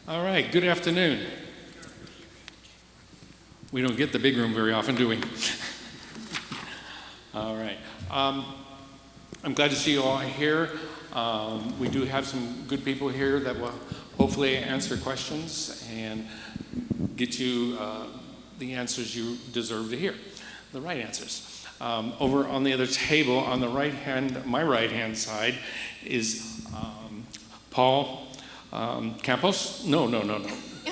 All right, good afternoon. We don't get the big room very often, do we? All right. I'm glad to see you all here. We do have some good people here that will hopefully answer questions and get you the answers you deserve to hear, the right answers. Over on the other table, on the right hand, my right hand side, is Paul Campos? No.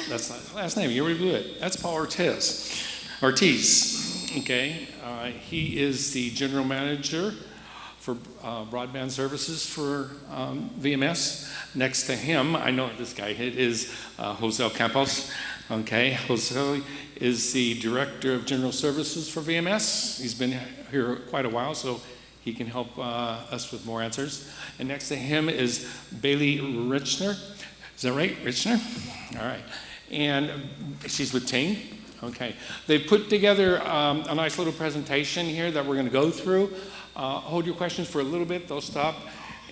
That's not his last name. You already blew it. That's Paul Ortiz. Okay. He is the general manager for broadband services for VMS. Next to him, I know this guy is Jose Campos. Okay. Jose is the director of general services for VMS. He's been here quite a while, so he can help us with more answers. And next to him is Bailey Richner. Is that right, Richner? All right. And she's with Ting. Okay. They've put together a nice little presentation here that we're going to go through. Hold your questions for a little bit. They'll stop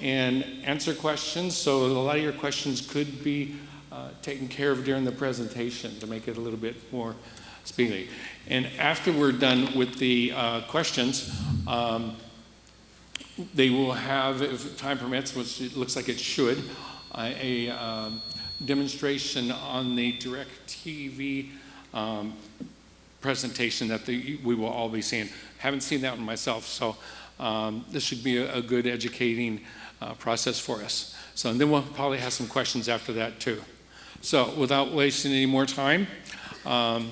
and answer questions. So a lot of your questions could be taken care of during the presentation to make it a little bit more speedy. And after we're done with the questions, they will have, if time permits, which it looks like it should, a demonstration on the DirecTV presentation that we will all be seeing. Haven't seen that one myself, so this should be a good educating process for us. So, and then we'll probably have some questions after that too. So without wasting any more time, Paul,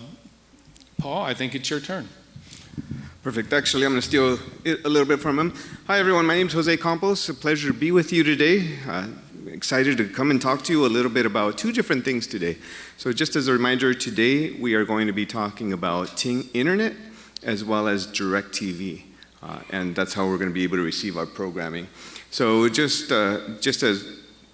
I think it's your turn. Perfect. Actually, I'm going to steal a little bit from him. Hi, everyone. My name is Jose Campos. A pleasure to be with you today. Excited to come and talk to you a little bit about two different things today. So just as a reminder, today we are going to be talking about Ting Internet as well as DirecTV. And that's how we're going to be able to receive our programming. So just as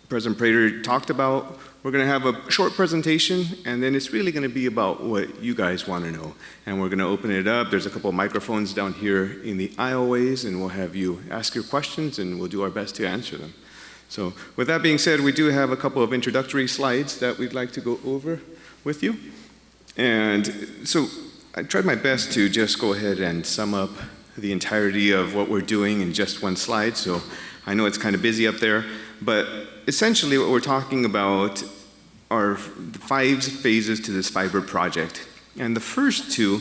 President Prater talked about, we're going to have a short presentation, and then it's really going to be about what you guys want to know. And we're going to open it up. There's a couple of microphones down here in the aisleways, and we'll have you ask your questions, and we'll do our best to answer them. So with that being said, we do have a couple of introductory slides that we'd like to go over with you. And so I tried my best to just go ahead and sum up the entirety of what we're doing in just one slide. So I know it's kind of busy up there, but essentially what we're talking about are 5 phases to this fiber project. And the first 2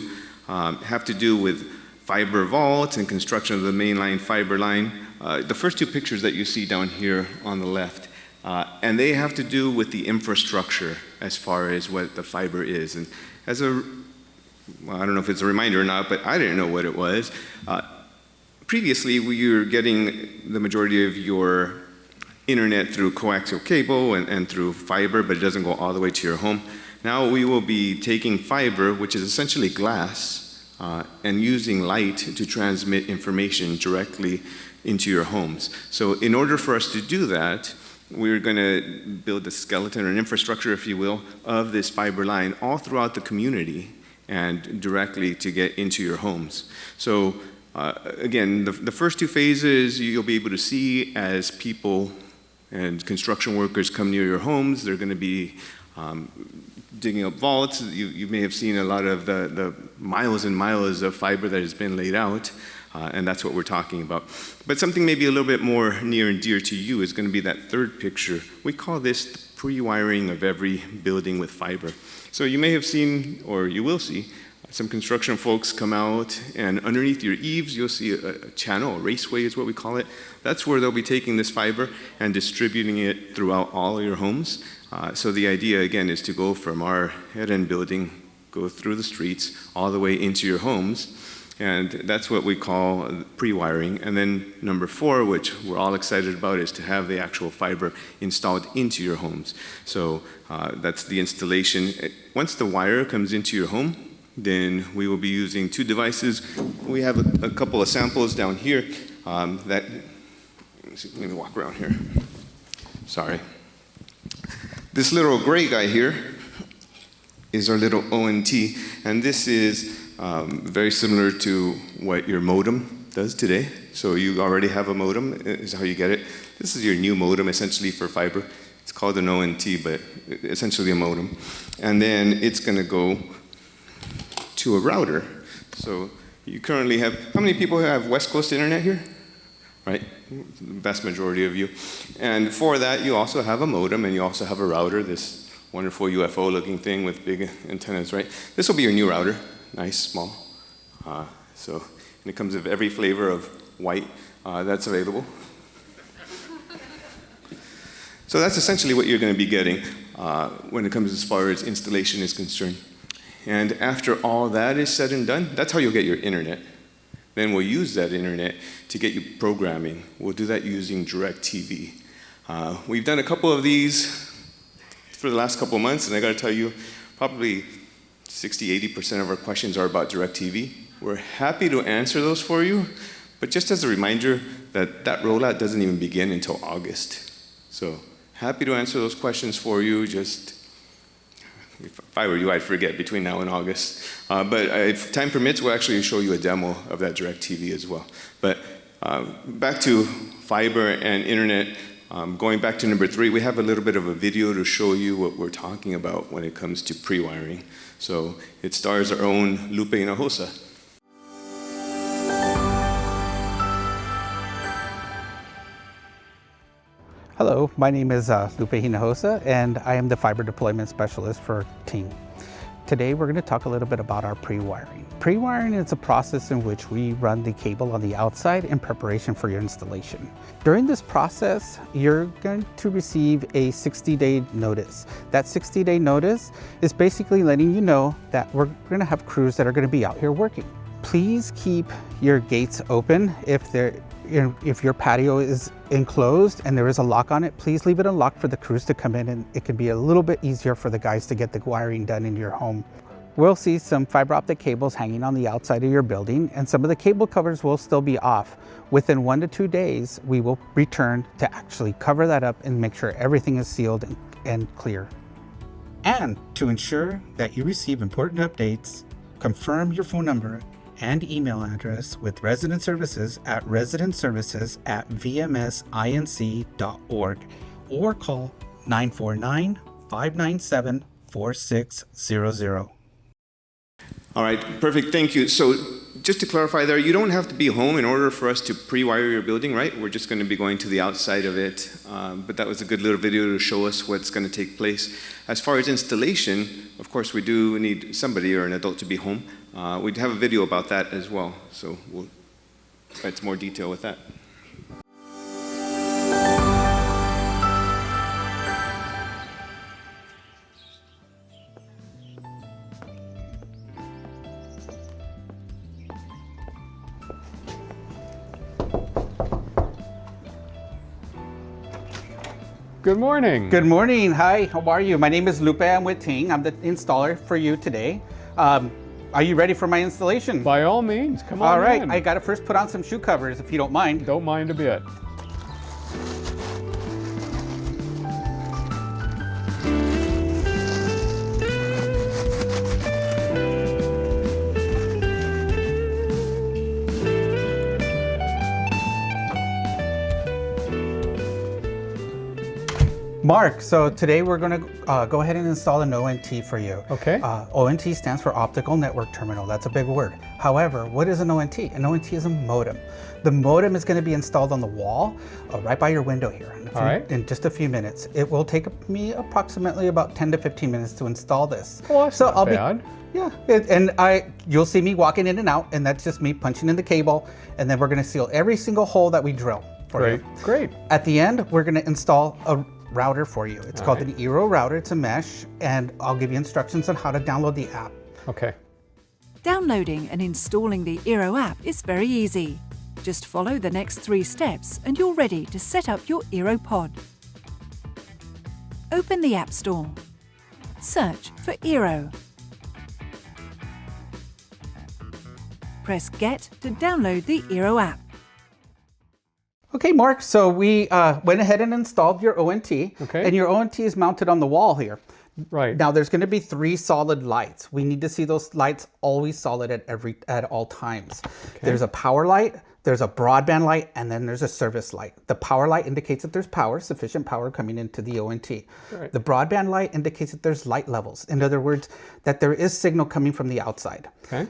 have to do with fiber vaults and construction of the mainline fiber line. The first 2 pictures that you see down here on the left, and they have to do with the infrastructure as far as what the fiber is. And as well, I don't know if it's a reminder or not, but I didn't know what it was. Previously, we were getting the majority of your internet through coaxial cable and through fiber, but it doesn't go all the way to your home. Now we will be taking fiber, which is essentially glass, and using light to transmit information directly into your homes. So in order for us to do that, we're going to build a skeleton or an infrastructure, if you will, of this fiber line all throughout the community and directly to get into your homes. So again, the first 2 phases you'll be able to see as people and construction workers come near your homes. They're going to be digging up vaults. You may have seen a lot of the miles and miles of fiber that has been laid out, and that's what we're talking about. But something maybe a little bit more near and dear to you is going to be that third picture. We call this the pre-wiring of every building with fiber. So you may have seen, or you will see, some construction folks come out, and underneath your eaves, you'll see a channel, a raceway is what we call it. That's where they'll be taking this fiber and distributing it throughout all your homes. So the idea, again, is to go from our head-end building, go through the streets, all the way into your homes. And that's what we call pre-wiring. And then number 4, which we're all excited about, is to have the actual fiber installed into your homes. So that's the installation. Once the wire comes into your home, then we will be using 2 devices. We have a couple of samples down here that, let me walk around here. Sorry. This little gray guy here is our little ONT, and this is very similar to what your modem does today. So you already have a modem, is how you get it. This is your new modem essentially for fiber. It's called an ONT, but essentially a modem. And then it's going to go to a router. So you currently have, how many people have West Coast internet here? Right, the vast majority of you. And for that, you also have a modem, and you also have a router, this wonderful UFO-looking thing with big antennas, right? This will be your new router, nice, small. And it comes with every flavor of white that's available. So that's essentially what you're going to be getting when it comes as far as installation is concerned. And after all that is said and done, that's how you'll get your internet. Then we'll use that internet to get you programming. We'll do that using DirecTV. We've done a couple of these for the last couple of months, and I got to tell you, probably 60–80% of our questions are about DirecTV. We're happy to answer those for you, but just as a reminder that that rollout doesn't even begin until August. So happy to answer those questions for you. Just, if I were you, I'd forget between now and August. But if time permits, we'll actually show you a demo of that DirecTV as well. But back to fiber and internet, going back to number 3, we have a little bit of a video to show you what we're talking about when it comes to pre-wiring. So it stars our own Lupe Hinojosa. Hello, my name is Lupe Hinojosa, and I am the fiber deployment specialist for Ting. Today we're going to talk a little bit about our pre-wiring. Pre-wiring is a process in which we run the cable on the outside in preparation for your installation. During this process, you're going to receive a 60-day notice. That 60-day notice is basically letting you know that we're going to have crews that are going to be out here working. Please keep your gates open. If your patio is enclosed and there is a lock on it, please leave it unlocked for the crews to come in, and it can be a little bit easier for the guys to get the wiring done in your home. We'll see some fiber optic cables hanging on the outside of your building, and some of the cable covers will still be off. Within 1 to 2 days, we will return to actually cover that up and make sure everything is sealed and clear. And to ensure that you receive important updates, confirm your phone number and email address with Resident Services at residentservices@vmsinc.org or call 949-597-4600. All right, perfect, thank you. So just to clarify there, you don't have to be home in order for us to pre-wire your building, right? We're just going to be going to the outside of it. But that was a good little video to show us what's going to take place. As far as installation, of course, we do need somebody or an adult to be home. We'd have a video about that as well, so we'll provide some more detail with that. Good morning. Good morning. Hi, how are you? My name is Lupe. I'm with Ting. I'm the installer for you today. Are you ready for my installation? By all means, come on All right, in. I got to first put on some shoe covers if you don't mind. Don't mind a bit. Mark, so today we're going to go ahead and install an ONT for you. Okay. ONT stands for Optical Network Terminal. That's a big word. However, what is an ONT? An ONT is a modem. The modem is going to be installed on the wall right by your window here in just a few minutes. It will take me approximately about 10 to 15 minutes to install this. Well, that's not bad. You'll see me walking in and out, and that's just me punching in the cable, and then we're going to seal every single hole that we drill for you. Great. At the end, we're going to install a router for you. It's called an Eero router. It's a mesh, and I'll give you instructions on how to download the app. Okay. Downloading and installing the Eero app is very easy. Just follow the next 3 steps and you're ready to set up your Eero pod. Open the App Store. Search for Eero. Press Get to download the Eero app. Okay, Mark, so we went ahead and installed your ONT, and your ONT is mounted on the wall here. Right. Now there's going to be 3 solid lights. We need to see those lights always solid at all times. Okay. There's a power light, There's a broadband light, and then there's a service light. The power light indicates that there's power, sufficient power coming into the ONT. Right. The broadband light indicates that there's light levels. In other words, that there is signal coming from the outside. Okay.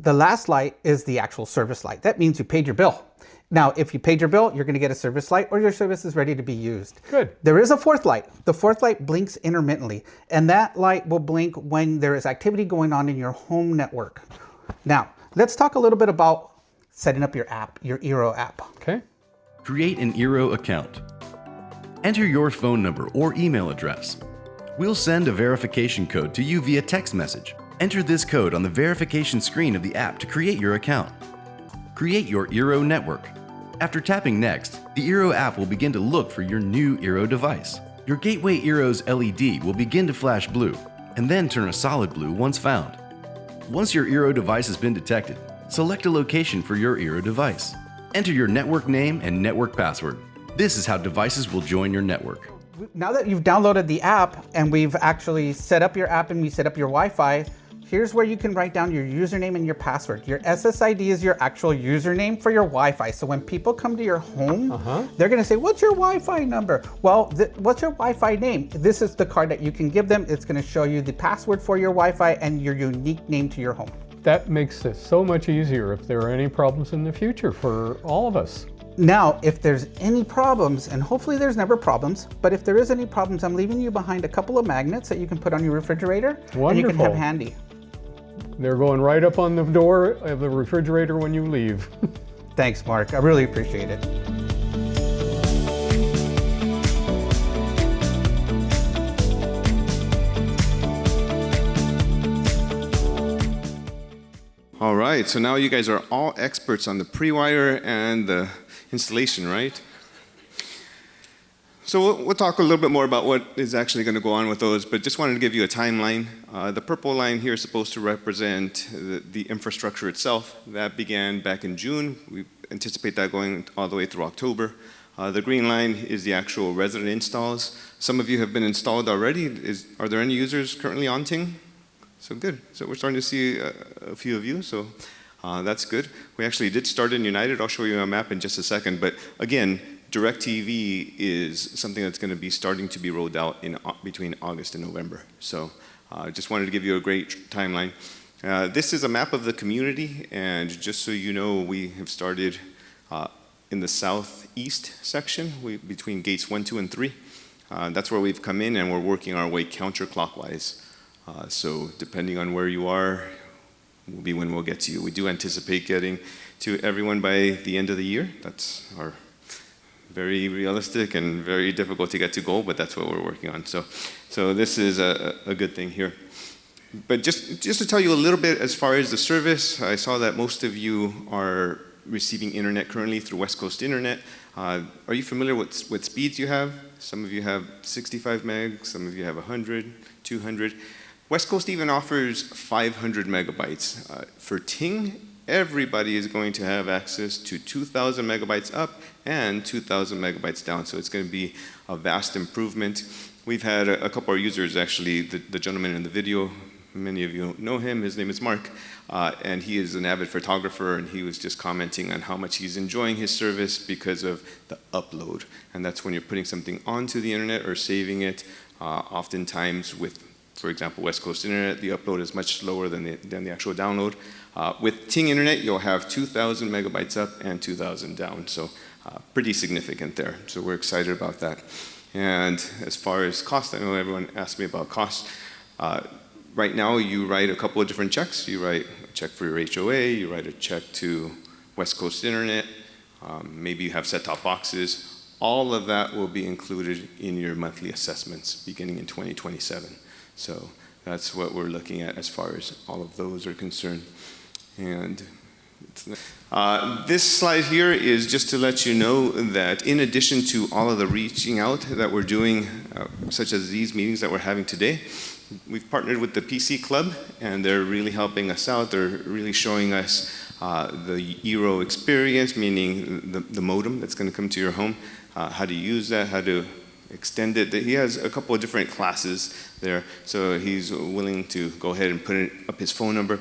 The last light is the actual service light. That means you paid your bill. Now, if you paid your bill, you're going to get a service light, or your service is ready to be used. Good. There is a fourth light. The fourth light blinks intermittently, and that light will blink when there is activity going on in your home network. Now, let's talk a little bit about setting up your app, your Eero app. Okay. Create an Eero account. Enter your phone number or email address. We'll send a verification code to you via text message. Enter this code on the verification screen of the app to create your account. Create your Eero network. After tapping Next, the Eero app will begin to look for your new Eero device. Your Gateway Eero's LED will begin to flash blue, and then turn a solid blue once found. Once your Eero device has been detected, select a location for your Eero device. Enter your network name and network password. This is how devices will join your network. Now that you've downloaded the app and we've actually set up your app and we set up your Wi-Fi, here's where you can write down your username and your password. Your SSID is your actual username for your Wi-Fi. So when people come to your home, they're going to say, what's your Wi-Fi number? Well, what's your Wi-Fi name? This is the card that you can give them. It's going to show you the password for your Wi-Fi and your unique name to your home. That makes this so much easier if there are any problems in the future for all of us. Now, if there's any problems, and hopefully there's never problems, but if there is any problems, I'm leaving you behind a couple of magnets that you can put on your refrigerator and you can have Wonderful. handy. They're going right up on the door of the refrigerator when you leave. Thanks, Mark. I really appreciate it. All right, so now you guys are all experts on the pre-wire and the installation, right? So we'll talk a little bit more about what is actually going to go on with those, but just wanted to give you a timeline. The purple line here is supposed to represent the infrastructure itself. That began back in June. We anticipate that going all the way through October. The green line is the actual resident installs. Some of you have been installed already. Are there any users currently on Ting? So good. So we're starting to see a few of you, so that's good. We actually did start in United. I'll show you a map in just a second, but again, DirecTV is something that's going to be starting to be rolled out in between August and November. So just wanted to give you a great timeline. This is a map of the community, and just so you know, we have started in the southeast section between gates 1, 2, and 3. That's where we've come in, and we're working our way counterclockwise. So depending on where you are, will be when we'll get to you. We do anticipate getting to everyone by the end of the year. That's our very realistic and very difficult to get to goal, but that's what we're working on. So this is a good thing here. But just to tell you a little bit as far as the service, I saw that most of you are receiving internet currently through West Coast Internet. Are you familiar with what speeds you have? Some of you have 65 meg, some of you have 100, 200. West Coast even offers 500 megabytes. For Ting, everybody is going to have access to 2,000 megabytes up and 2,000 megabytes down, so it's going to be a vast improvement. We've had a couple of users, actually, the gentleman in the video, many of you know him, his name is Mark, and he is an avid photographer, and he was just commenting on how much he's enjoying his service because of the upload. And that's when you're putting something onto the internet or saving it, oftentimes with, for example, West Coast Internet, the upload is much slower than the actual download. With Ting Internet, you'll have 2,000 megabytes up and 2,000 down, so pretty significant there. So we're excited about that. And as far as cost, I know everyone asked me about cost. Right now, you write a couple of different checks. You write a check for your HOA, you write a check to West Coast Internet, maybe you have set-top boxes. All of that will be included in your monthly assessments beginning in 2027. So that's what we're looking at as far as all of those are concerned. And this slide here is just to let you know that in addition to all of the reaching out that we're doing, such as these meetings that we're having today, we've partnered with the PC Club, and they're really helping us out. They're really showing us the Eero experience, meaning the modem that's going to come to your home, how to use that, how to extend it. He has a couple of different classes there, so he's willing to go ahead and put up his phone number.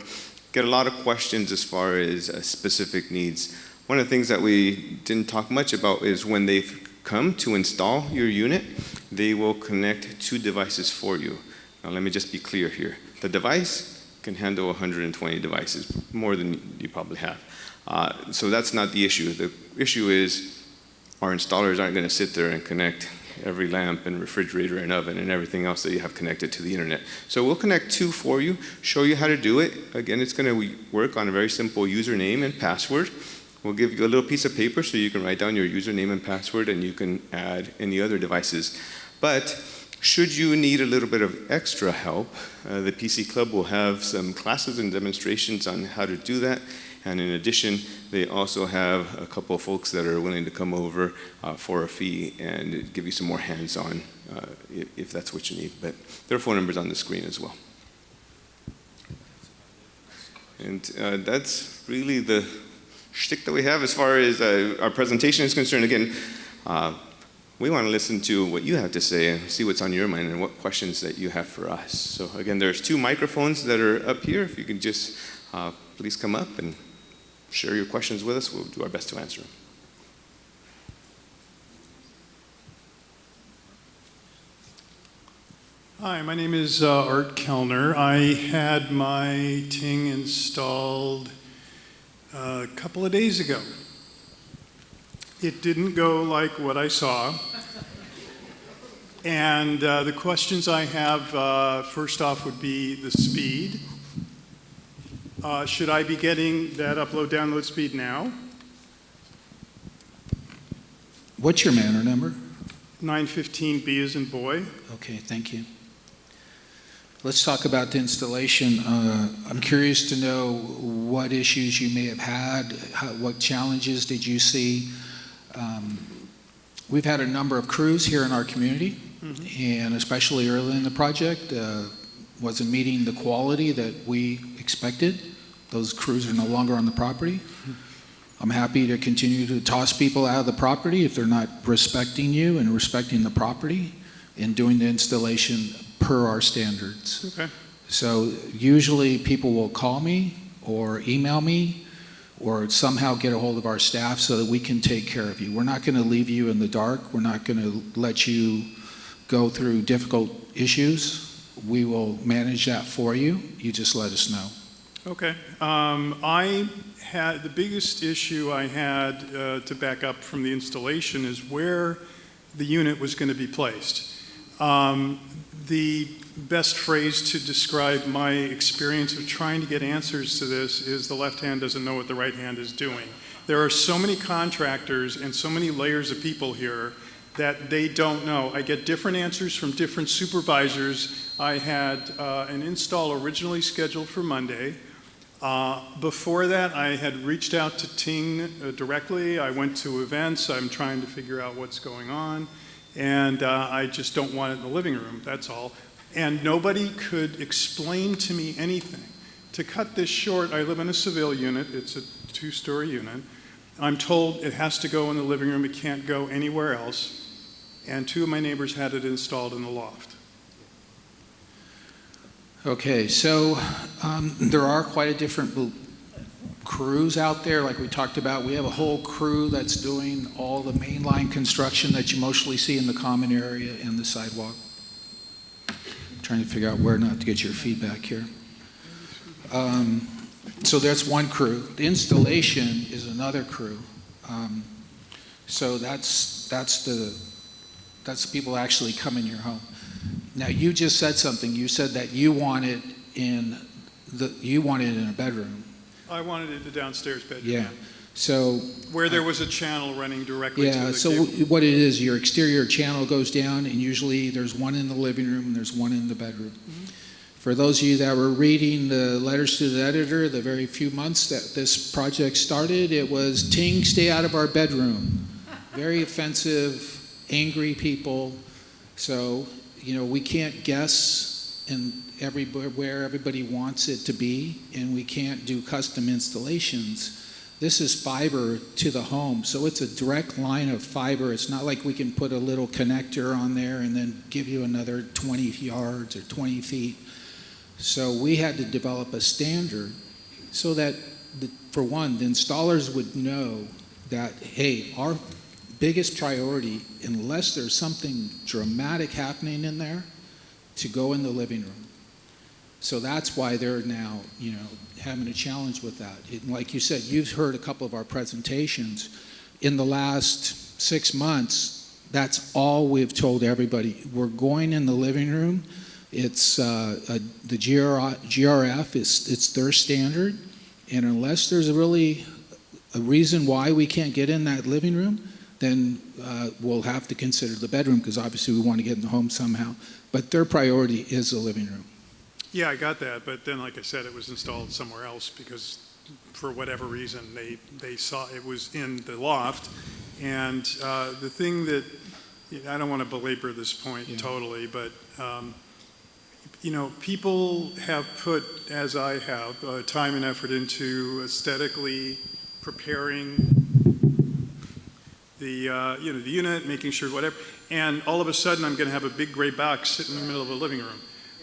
Get a lot of questions as far as specific needs. One of the things that we didn't talk much about is when they've come to install your unit, they will connect 2 devices for you. Now let me just be clear here. The device can handle 120 devices, more than you probably have. So that's not the issue. The issue is our installers aren't going to sit there and connect every lamp and refrigerator and oven and everything else that you have connected to the internet. So we'll connect 2 for you, show you how to do it. Again, it's going to work on a very simple username and password. We'll give you a little piece of paper so you can write down your username and password, and you can add any other devices. But should you need a little bit of extra help, the PC Club will have some classes and demonstrations on how to do that. And in addition, they also have a couple of folks that are willing to come over for a fee and give you some more hands-on if that's what you need. But there are phone numbers on the screen as well. And that's really the shtick that we have as far as our presentation is concerned. Again, we want to listen to what you have to say and see what's on your mind and what questions that you have for us. So again, there's 2 microphones that are up here. If you can just please come up and share your questions with us. We'll do our best to answer them. Hi, my name is Art Kellner. I had my Ting installed a couple of days ago. It didn't go like what I saw. And the questions I have, first off, would be the speed. Should I be getting that upload-download speed now? What's your manor number? 915B as in boy. Okay, thank you. Let's talk about the installation. I'm curious to know what issues you may have had, what challenges did you see? We've had a number of crews here in our community, and especially early in the project, wasn't meeting the quality that we expected. Those crews are no longer on the property. I'm happy to continue to toss people out of the property if they're not respecting you and respecting the property and doing the installation per our standards. Okay. So usually people will call me or email me or somehow get a hold of our staff so that we can take care of you. We're not going to leave you in the dark. We're not going to let you go through difficult issues. We will manage that for you. You just let us know. Okay. The biggest issue I had to back up from the installation is where the unit was going to be placed. The best phrase to describe my experience of trying to get answers to this is the left hand doesn't know what the right hand is doing. There are so many contractors and so many layers of people here that they don't know. I get different answers from different supervisors. I had an install originally scheduled for Monday. Before that, I had reached out to Ting directly. I went to events. I'm trying to figure out what's going on. And I just don't want it in the living room, that's all. And nobody could explain to me anything. To cut this short, I live in a Seville unit. It's a 2-story unit. I'm told it has to go in the living room. It can't go anywhere else. And 2 of my neighbors had it installed in the loft. Okay, so there are quite a different crews out there, like we talked about. We have a whole crew that's doing all the mainline construction that you mostly see in the common area and the sidewalk. Trying to figure out where not to get your feedback here. So that's one crew. The installation is another crew. So that's the people actually come in your home. Now you just said something. You said that you want it in a bedroom. I wanted it in the downstairs bedroom. Yeah. So where there was a channel running directly to the so cable. what it is, your exterior channel goes down, and usually there's one in the living room and there's one in the bedroom. Mm-hmm. For those of you that were reading the letters to the editor, the very few months that this project started, it was Ting, stay out of our bedroom. Very offensive, angry people. So, we can't guess where everybody wants it to be, and we can't do custom installations. This is fiber to the home, so it's a direct line of fiber. It's not like we can put a little connector on there and then give you another 20 yards or 20 feet. So we had to develop a standard so that for one, the installers would know that, hey, our biggest priority, unless there's something dramatic happening in there, to go in the living room. So that's why they're now, having a challenge with that. Like you said, you've heard a couple of our presentations. In the last 6 months, that's all we've told everybody. We're going in the living room. It's the GRF, it's their standard. And unless there's really a reason why we can't get in that living room, then we'll have to consider the bedroom, because obviously we want to get in the home somehow. But their priority is the living room. Yeah, I got that, but then, like I said, it was installed somewhere else because for whatever reason, they saw it was in the loft. And the thing that, I don't want to belabor this point totally, but people have put, as I have, time and effort into aesthetically preparing the unit, making sure whatever, and all of a sudden I'm going to have a big gray box sitting in the middle of a living room.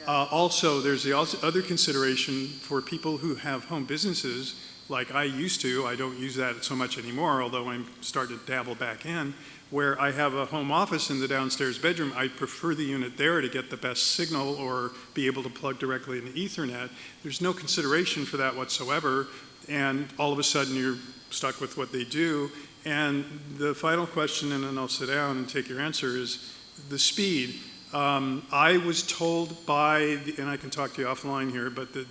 Also, there's the other consideration for people who have home businesses, like I used to. I don't use that so much anymore, although I'm starting to dabble back in, where I have a home office in the downstairs bedroom. I prefer the unit there to get the best signal or be able to plug directly into Ethernet. There's no consideration for that whatsoever, and all of a sudden you're stuck with what they do. And the final question, and then I'll sit down and take your answer, is the speed. I was told by, and I can talk to you offline here, but the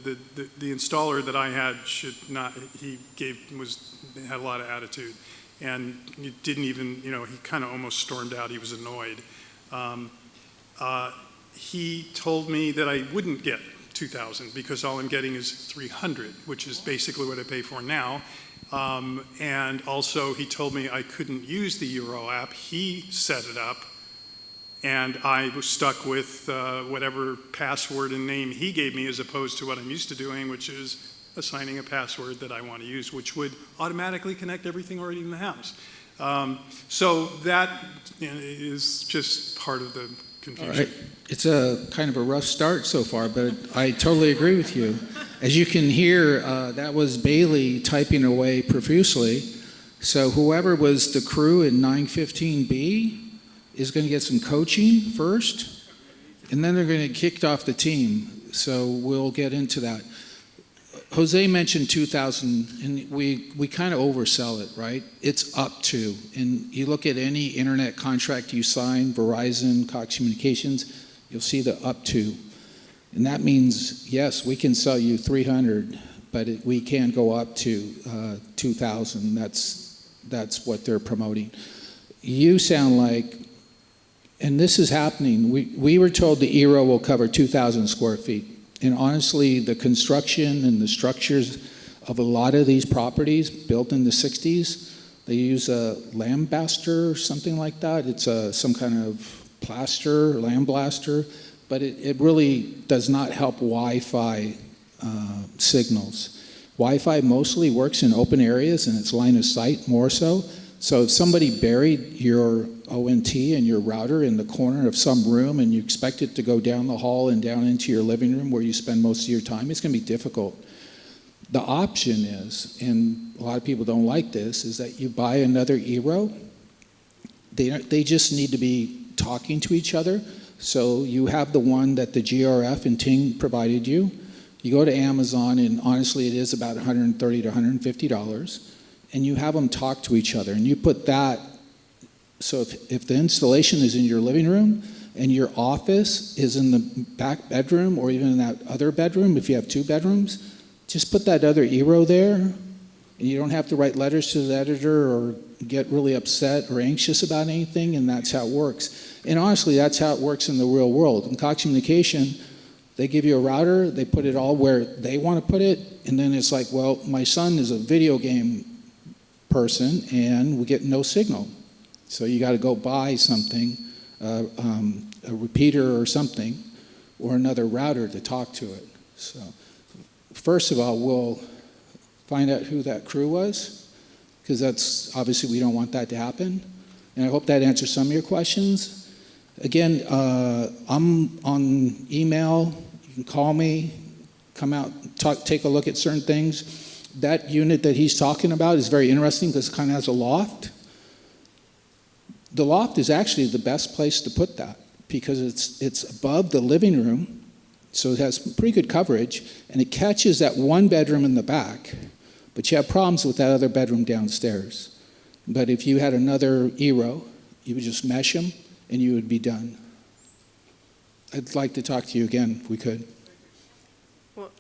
installer that I had should not, he had a lot of attitude. And he didn't even, he kind of almost stormed out. He was annoyed. He told me that I wouldn't get 2,000 because all I'm getting is 300, which is basically what I pay for now. And also he told me I couldn't use the Euro app. He set it up, and I was stuck with whatever password and name he gave me, as opposed to what I'm used to doing, which is assigning a password that I want to use, which would automatically connect everything already in the house. So that is just part of the confusion. All right. It's a kind of a rough start so far, but I totally agree with you. As you can hear, that was Bailey typing away profusely. So whoever was the crew in 915B is going to get some coaching first, and then they're going to get kicked off the team. So we'll get into that. Jose mentioned 2,000, and we kind of oversell it, right? It's up to. And you look at any internet contract you sign, Verizon, Cox Communications, you'll see the up to. And that means, yes, we can sell you 300, but we can go up to 2,000. That's what they're promoting. You sound like, and this is happening, we were told the ERO will cover 2,000 square feet. And honestly, the construction and the structures of a lot of these properties built in the 60s, they use a lambaster or something like that. It's some kind of plaster, lamblaster, but it really does not help Wi-Fi signals. Wi-Fi mostly works in open areas, and it's line of sight more so. So if somebody buried your ONT and your router in the corner of some room and you expect it to go down the hall and down into your living room where you spend most of your time, it's going to be difficult. The option is, and a lot of people don't like this, is that you buy another ERO. They just need to be talking to each other. So you have the one that the GRF and Ting provided you. You go to Amazon, and honestly it is about $130 to $150. And you have them talk to each other, and you put that, so if the installation is in your living room and your office is in the back bedroom or even in that other bedroom, if you have 2 bedrooms, just put that other ERO there, and you don't have to write letters to the editor or get really upset or anxious about anything, and that's how it works. And honestly, that's how it works in the real world. In Cox Communication, they give you a router, they put it all where they want to put it, and then it's like, well, my son is a video game person and we get no signal. So you got to go buy something, a repeater or something, or another router to talk to it. So first of all, we'll find out who that crew was, because that's obviously we don't want that to happen. And I hope that answers some of your questions. Again, I'm on email. You can call me, come out, talk, take a look at certain things. That unit that he's talking about is very interesting because it kind of has a loft. The loft is actually the best place to put that because it's above the living room, so it has pretty good coverage, and it catches that one bedroom in the back, but you have problems with that other bedroom downstairs. But if you had another ERO, you would just mesh them, and you would be done. I'd like to talk to you again, if we could.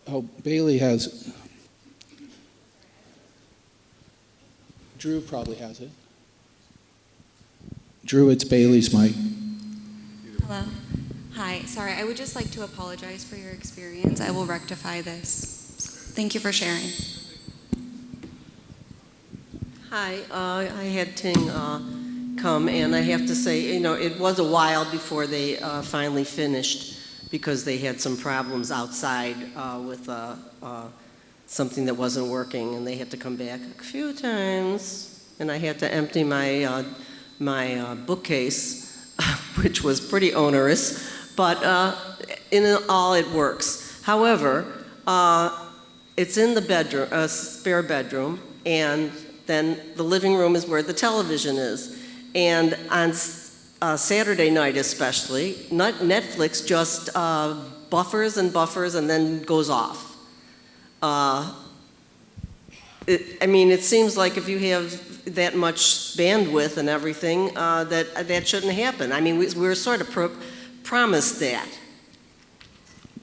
Oh, Bailey has... Drew probably has it. Drew, it's Bailey's mic. Hello. Hi. Sorry, I would just like to apologize for your experience. I will rectify this. Thank you for sharing. Hi, I had Ting come, and I have to say, you know, it was a while before they finally finished because they had some problems outside with something that wasn't working, and they had to come back a few times, and I had to empty my my bookcase, which was pretty onerous, but in all it works. However, it's in the bedroom, spare bedroom, and then the living room is where the television is. And on Saturday night especially, Netflix just buffers and buffers and then goes off. I mean, it seems like if you have that much bandwidth and everything, that shouldn't happen. I mean, we're sort of promised that.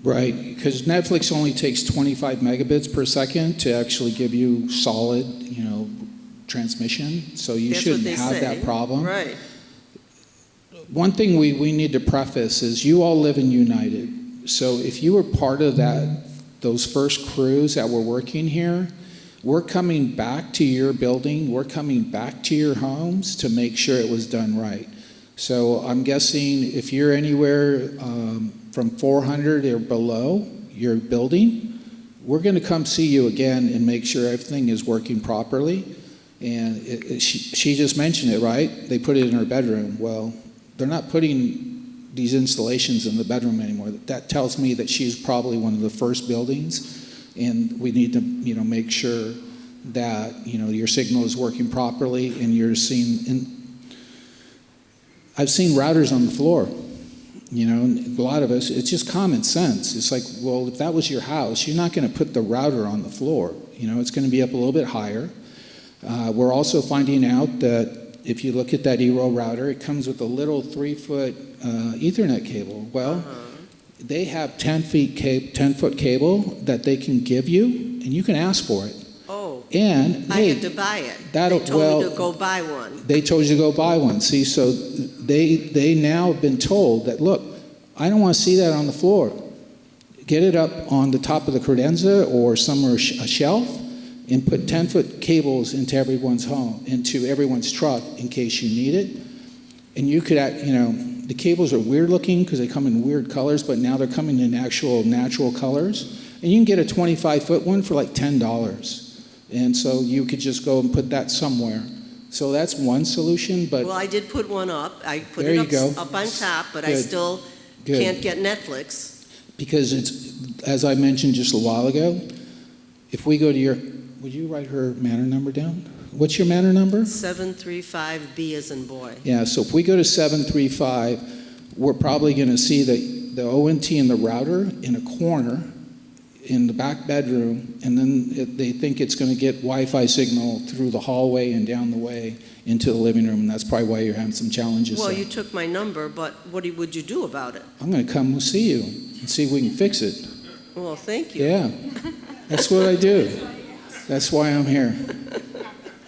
Right, because Netflix only takes 25 megabits per second to actually give you solid, you know, transmission, so you shouldn't have that problem. Right. One thing we need to preface is you all live in United, so if you were part of those first crews that were working here, we're coming back to your building, we're coming back to your homes to make sure it was done right. So I'm guessing if you're anywhere from 400 or below your building, we're going to come see you again and make sure everything is working properly. And she just mentioned it, right? They put it in her bedroom. Well, they're not putting these installations in the bedroom anymore. That tells me that she's probably one of the first buildings, and we need to, you know, make sure that, you know, your signal is working properly and you're seeing. I've seen routers on the floor. You know, and a lot of us, it's just common sense. It's like, well, if that was your house, you're not going to put the router on the floor. You know, it's going to be up a little bit higher. We're also finding out that if you look at that ERO router, it comes with a little 3-foot Ethernet cable. Well, they have 10-foot cable that they can give you, and you can ask for it. Oh, and I had to buy it. They told me to go buy one. They told you to go buy one. See, so they now have been told that, look, I don't want to see that on the floor. Get it up on the top of the credenza or somewhere a shelf, and put 10-foot cables into everyone's home, into everyone's truck in case you need it. And you could, you know, the cables are weird looking because they come in weird colors, but now they're coming in actual natural colors. And you can get a 25-foot one for like $10. And so you could just go and put that somewhere. So that's one solution, but... Well, I did put one up. I put there it you go. up on top, but Good. I still Good. can't get Netflix. Because it's, as I mentioned just a while ago, if we go to your... Would you write her Manor number down? What's your Manor number? 735B as in boy. Yeah, so if we go to 735, we're probably going to see the ONT and the router in a corner in the back bedroom, and then they think it's going to get Wi-Fi signal through the hallway and down the way into the living room, and that's probably why you're having some challenges. Well, there. you took my number, but what would you do about it? I'm going to come see you and see if we can fix it. Well, thank you. Yeah, that's what I do. That's why I'm here.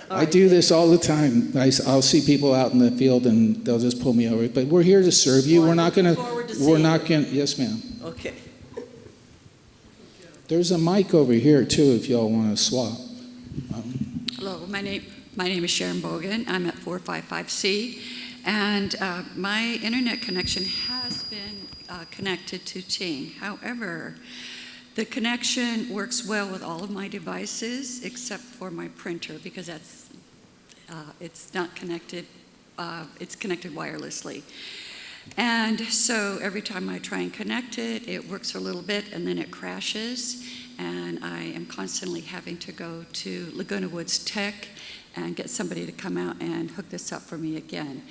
I do this all the time. I'll see people out in the field and they'll just pull me over. But we're here to serve you. Well, we're not going to, yes ma'am. Okay. There's a mic over here too if y'all want to swap. Hello, my name is Sharon Bogan. I'm at 455C, and my internet connection has been connected to Ting. However, the connection works well with all of my devices except for my printer because it's not connected. It's connected wirelessly. And so every time I try and connect it, it works for a little bit and then it crashes. and I am constantly having to go to Laguna Woods Tech and get somebody to come out and hook this up for me again.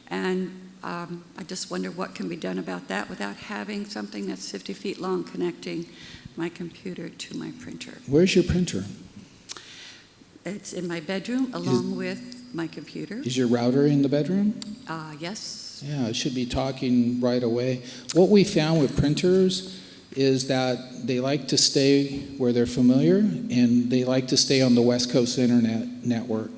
And I just wonder what can be done about that without having something that's 50 feet long connecting my computer to my printer. Where's your printer? It's in my bedroom along with my computer. Is your router in the bedroom? Yes. Yeah, it should be talking right away. What we found with printers is that they like to stay where they're familiar, and they like to stay on the West Coast Internet network.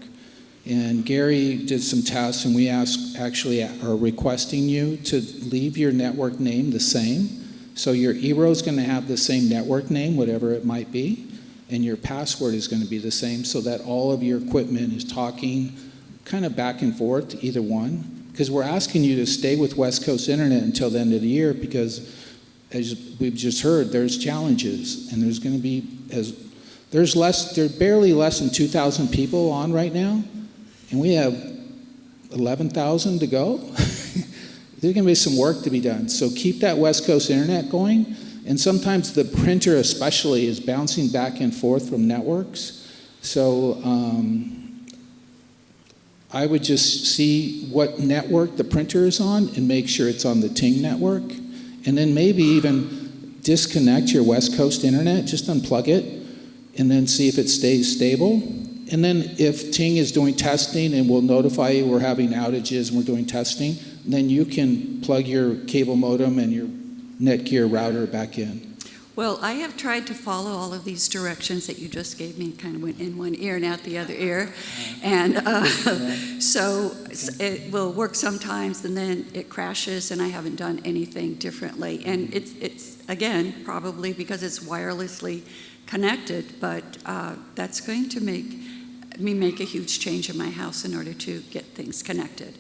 And Gary did some tests, and we actually are requesting you to leave your network name the same. So your eRow is going to have the same network name, whatever it might be, and your password is going to be the same, so that all of your equipment is talking kind of back and forth to either one. Because we're asking you to stay with West Coast Internet until the end of the year, because as we've just heard, there's challenges, and there's going to be, there's barely less than 2,000 people on right now, and we have 11,000 to go. There's going to be some work to be done. So keep that West Coast Internet going. And sometimes the printer especially is bouncing back and forth from networks. So I would just see what network the printer is on and make sure it's on the Ting network. And then maybe even disconnect your West Coast Internet, just unplug it, and then see if it stays stable. And then if Ting is doing testing and will notify you we're having outages and we're doing testing, then you can plug your cable modem and your Netgear router back in. Well, I have tried to follow all of these directions that you just gave me, kind of went in one ear and out the other ear. And so it will work sometimes, and then it crashes, and I haven't done anything differently. And it's again, probably because it's wirelessly connected, but that's going to make me make a huge change in my house in order to get things connected.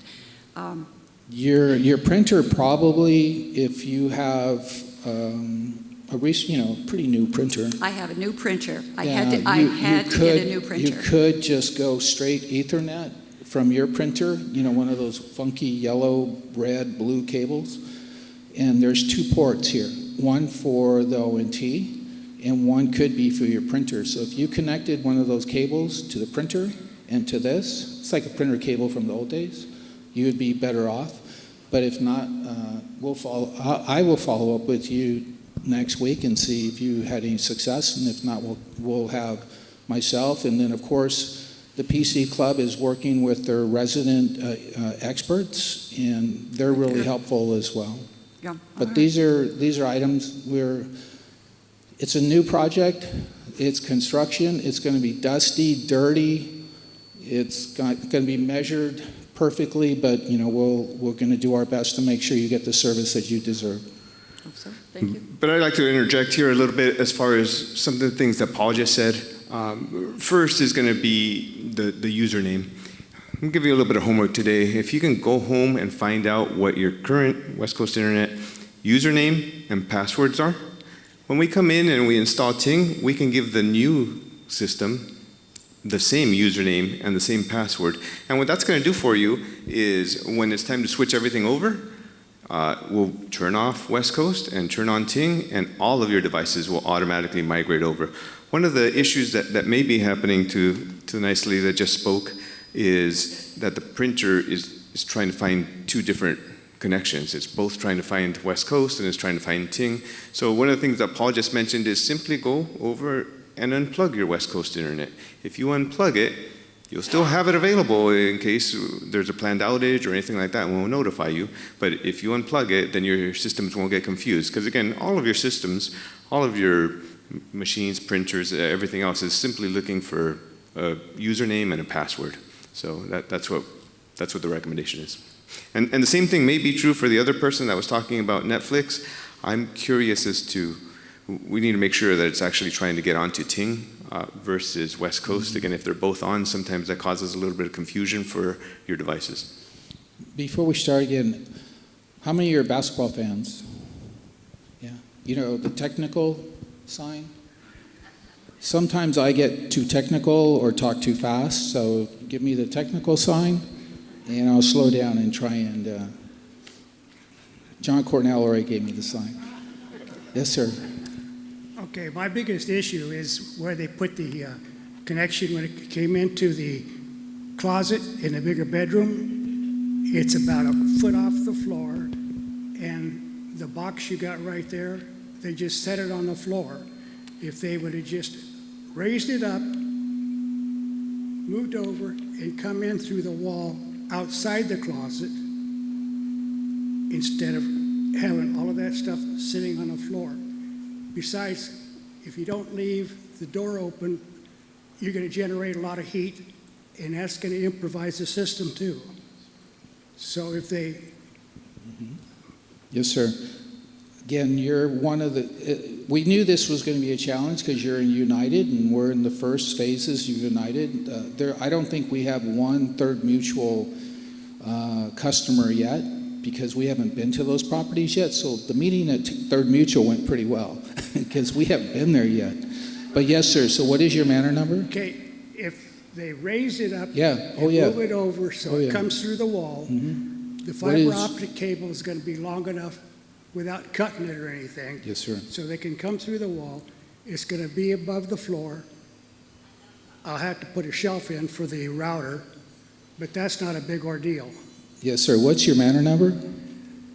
Your printer probably, if you have a recent, pretty new printer. I have a new printer. I Yeah, had to get a new printer. You could just go straight Ethernet from your printer, one of those funky yellow, red, blue cables. And there's 2 ports here, one for the ONT, and one could be for your printer. So if you connected one of those cables to the printer and to this, it's like a printer cable from the old days, you would be better off. But if not, I will follow up with you next week and see if you had any success, and if not, we'll have myself, and then of course the PC Club is working with their resident experts, and they're really helpful as well. Yeah. But right. these are items it's a new project, it's construction, it's going to be dusty, dirty, it's going to be measured perfectly, but we're going to do our best to make sure you get the service that you deserve. Hope so. Thank you. But I'd like to interject here a little bit as far as some of the things that Paul just said. First is going to be the username. I'm going to give you a little bit of homework today. If you can go home and find out what your current West Coast Internet username and passwords are, when we come in and we install Ting, we can give the new system the same username and the same password. And what that's going to do for you is when it's time to switch everything over, we'll turn off West Coast and turn on Ting, and all of your devices will automatically migrate over. One of the issues that may be happening to the nice lady that just spoke is that the printer is trying to find 2 different connections. It's both trying to find West Coast and it's trying to find Ting. So one of the things that Paul just mentioned is simply go over and unplug your West Coast Internet. If you unplug it, you'll still have it available in case there's a planned outage or anything like that, and we'll notify you. But if you unplug it, then your systems won't get confused. Because again, all of your systems, all of your machines, printers, everything else is simply looking for a username and a password. So that's what the recommendation is. And the same thing may be true for the other person that was talking about Netflix. I'm curious as to, we need to make sure that it's actually trying to get onto Ting versus West Coast. Again, if they're both on, sometimes that causes a little bit of confusion for your devices. Before we start again, how many of you are basketball fans? Yeah. The technical sign? Sometimes I get too technical or talk too fast, so give me the technical sign, and I'll slow down and try and... John Cornell already gave me the sign. Yes, sir. Okay, my biggest issue is where they put the connection when it came into the closet in the bigger bedroom. It's about a foot off the floor, and the box you got right there, they just set it on the floor. If they would have just raised it up, moved over, and come in through the wall outside the closet, instead of having all of that stuff sitting on the floor. Besides, if you don't leave the door open, you're going to generate a lot of heat, and that's going to improvise the system too. So if they... Yes, sir. Again, you're one of the... we knew this was going to be a challenge because you're in United, and we're in the first phases of United. I don't think we have one Third Mutual customer yet, because we haven't been to those properties yet. So the meeting at Third Mutual went pretty well because we haven't been there yet. But yes, sir. So what is your manor number? Okay, if they raise it up Yeah. and move it over so it yeah. comes through the wall, the fiber optic cable is going to be long enough without cutting it or anything. Yes, sir. So they can come through the wall. It's going to be above the floor. I'll have to put a shelf in for the router, but that's not a big ordeal. Yes, sir. What's your manor number?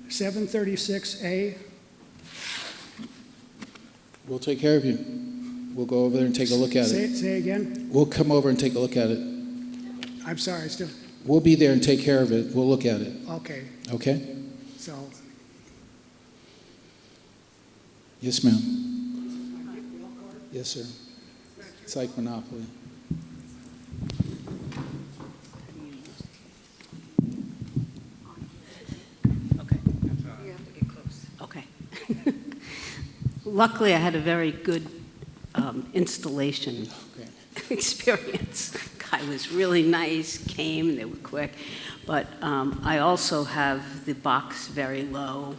736A. We'll take care of you. We'll go over there and take a look at it. Say again? We'll come over and take a look at it. I'm sorry, still. We'll be there and take care of it. We'll look at it. Okay. Okay? So, Yes, ma'am. Yes, sir. It's like Monopoly. Okay. Luckily, I had a very good installation experience. Guy was really nice, came, they were quick. But I also have the box very low.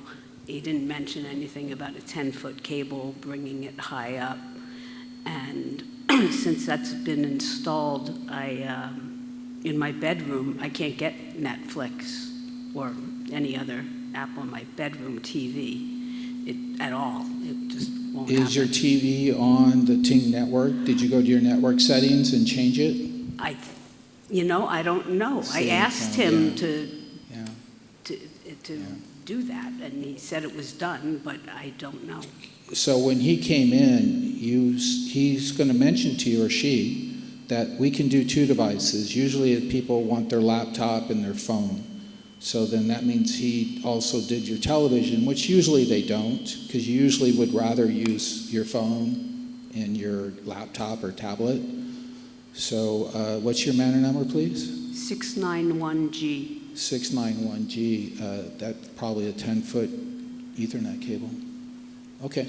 He didn't mention anything about a 10-foot cable, bringing it high up. And since that's been installed, in my bedroom, I can't get Netflix or any other app on my bedroom TV at all. It just won't happen. Is your TV on the Ting network? Did you go to your network settings and change it? I don't know. I asked him to do that, and he said it was done, but I don't know. So when he came in, he's going to mention to you or she that we can do two devices. Usually people want their laptop and their phone. So then that means he also did your television, which usually they don't, because you usually would rather use your phone and your laptop or tablet. So what's your manor number, please? 691G. 691G. That's probably a 10-foot Ethernet cable. Okay.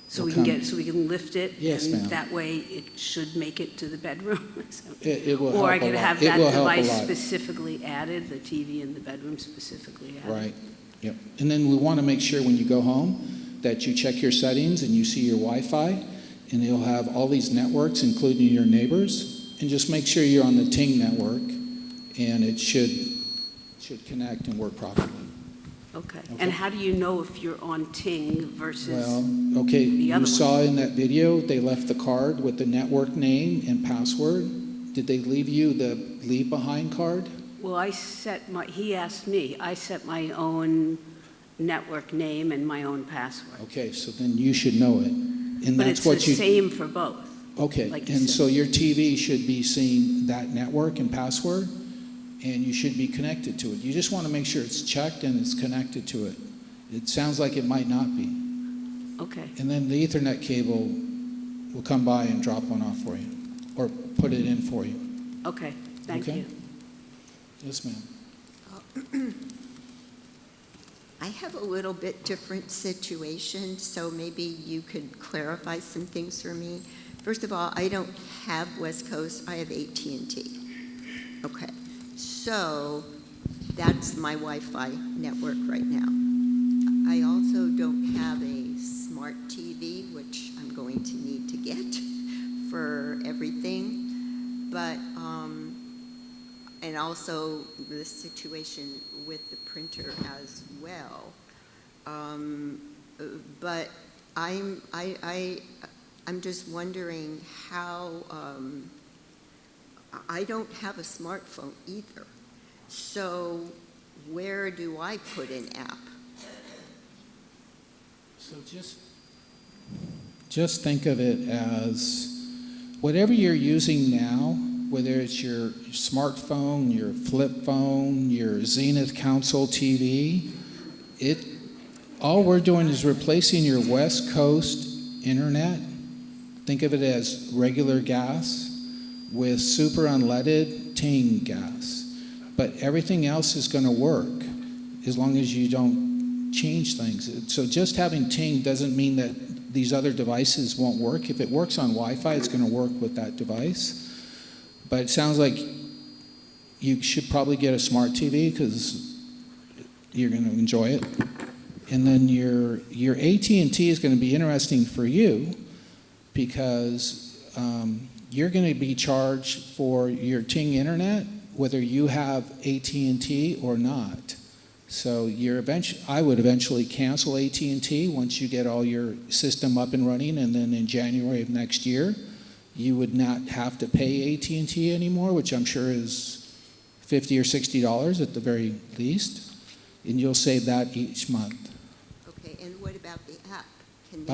So we can lift it, yes, and ma'am. that way it should make it to the bedroom. It will or help I could a lot. have It that will help a device lot. specifically added, the TV in the bedroom specifically added. Right. Yep. And then we want to make sure when you go home that you check your settings and you see your Wi-Fi, and it'll have all these networks, including your neighbors, and just make sure you're on the Ting network, and it should connect and work properly. Okay. And how do you know if you're on Ting versus Well, okay, the other you one? saw in that video they left the card with the network name and password. Did they leave you the leave behind card? Well, he asked me, I set my own network name and my own password. Okay, so then you should know it. And But that's it's what the same for both. Okay, like you and said. so your TV should be seeing that network and password, and you should be connected to it. You just want to make sure it's checked and it's connected to it. It sounds like it might not be. Okay. And then the Ethernet cable will come by and drop one off for you, or put it in for you. Okay, thank Okay. you. Yes, ma'am. I have a little bit different situation, so maybe you could clarify some things for me. First of all, I don't have West Coast, I have AT&T. Okay, so that's my Wi-Fi network right now. I also don't have a smart TV, which I'm going to need to get for everything, but, and also the situation with the printer as well. But I'm just wondering how, I don't have a smartphone either. So where do I put an app? So just think of it as whatever you're using now, whether it's your smartphone, your flip phone, your Zenith Council TV, all we're doing is replacing your West Coast internet. Think of it as regular gas with super unleaded Ting gas. But everything else is going to work as long as you don't change things. So just having Ting doesn't mean that these other devices won't work. If it works on Wi-Fi, it's going to work with that device. But it sounds like you should probably get a smart TV because you're going to enjoy it. And then your AT&T is going to be interesting for you because you're going to be charged for your Ting internet whether you have AT&T or not. So I would eventually cancel AT&T once you get all your system up and running, and then in January of next year, you would not have to pay AT&T anymore, which I'm sure is $50 or $60 at the very least, and you'll save that each month. Okay, and what about the app? Can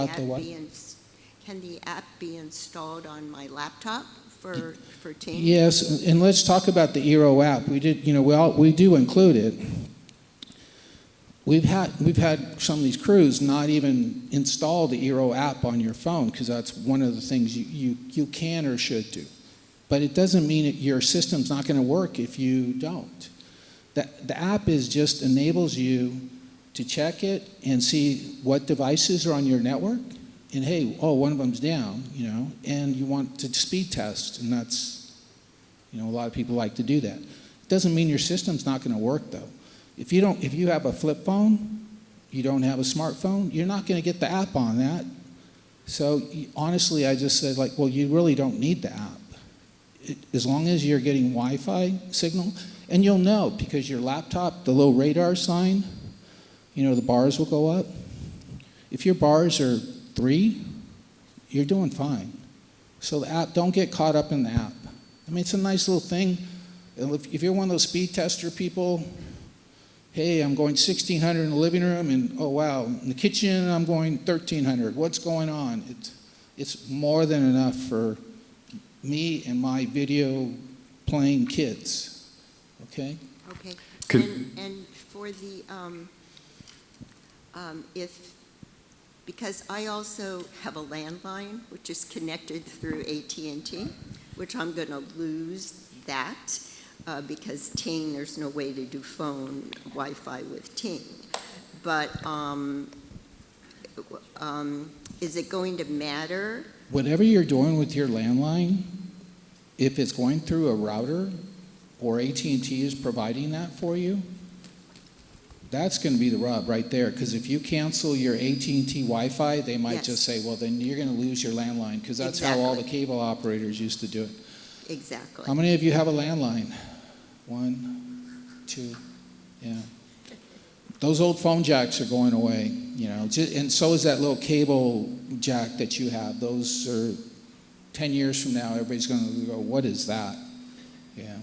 the app be installed on my laptop for Ting? Yes, and let's talk about the Eero app. We do include it. We've had some of these crews not even install the Eero app on your phone because that's one of the things you can or should do. But it doesn't mean that your system's not going to work if you don't. The app just enables you to check it and see what devices are on your network. And hey, one of them's down, and you want to speed test, and that's, a lot of people like to do that. It doesn't mean your system's not going to work though. If you have a flip phone, you don't have a smartphone, you're not going to get the app on that. So honestly, I just said you really don't need the app. As long as you're getting Wi-Fi signal, and you'll know because your laptop, the little radar sign, the bars will go up. If your bars are 3, you're doing fine. So the app, don't get caught up in the app. I mean, it's a nice little thing. If you're one of those speed tester people, hey, I'm going 1,600 in the living room, and oh wow, in the kitchen I'm going 1,300. What's going on? It's more than enough for me and my video playing kids. Okay? Okay. And for the because I also have a landline which is connected through AT&T, which I'm going to lose that because Ting, there's no way to do phone Wi-Fi with Ting. But is it going to matter? Whatever you're doing with your landline, if it's going through a router or AT&T is providing that for you, that's going to be the rub right there, because if you cancel your AT&T Wi-Fi, they might just say, well, then you're going to lose your landline, because that's how all the cable operators used to do it. Exactly. How many of you have a landline? 1, 2, yeah. Those old phone jacks are going away, and so is that little cable jack that you have. Those are 10 years from now, everybody's going to go, what is that? Yeah.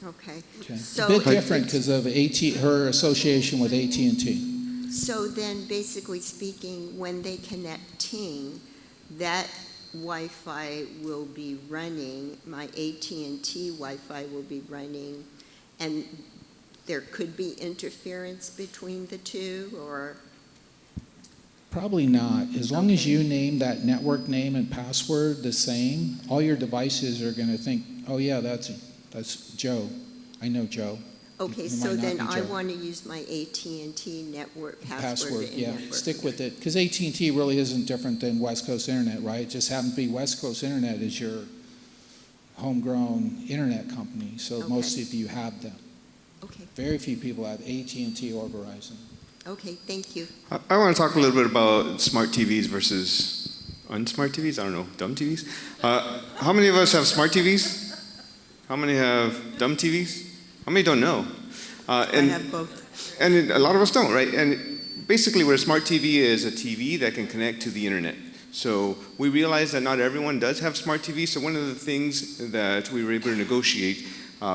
Okay. So, a bit different because of her association with AT&T. So then, basically speaking, when they connect Ting, that Wi-Fi will be running, my AT&T Wi-Fi will be running, and there could be interference between the two, or? Probably not. As long as you name that network name and password the same, all your devices are going to think, oh yeah, that's Joe. I know Joe. Okay, so then I want to use my AT&T network password. Yeah, stick with it. Because AT&T really isn't different than West Coast Internet, right? It just happens to be West Coast Internet is your homegrown internet company, so most of you have them. Okay. Very few people have AT&T or Verizon. Okay, thank you. I want to talk a little bit about smart TVs versus unsmart TVs. I don't know, dumb TVs. How many of us have smart TVs? How many have dumb TVs? How many don't know? I have both. And a lot of us don't, right? basically what a smart TV is a TV that can connect to the internet. So we realize that not everyone does have smart TV, so one of the things that we were able to negotiate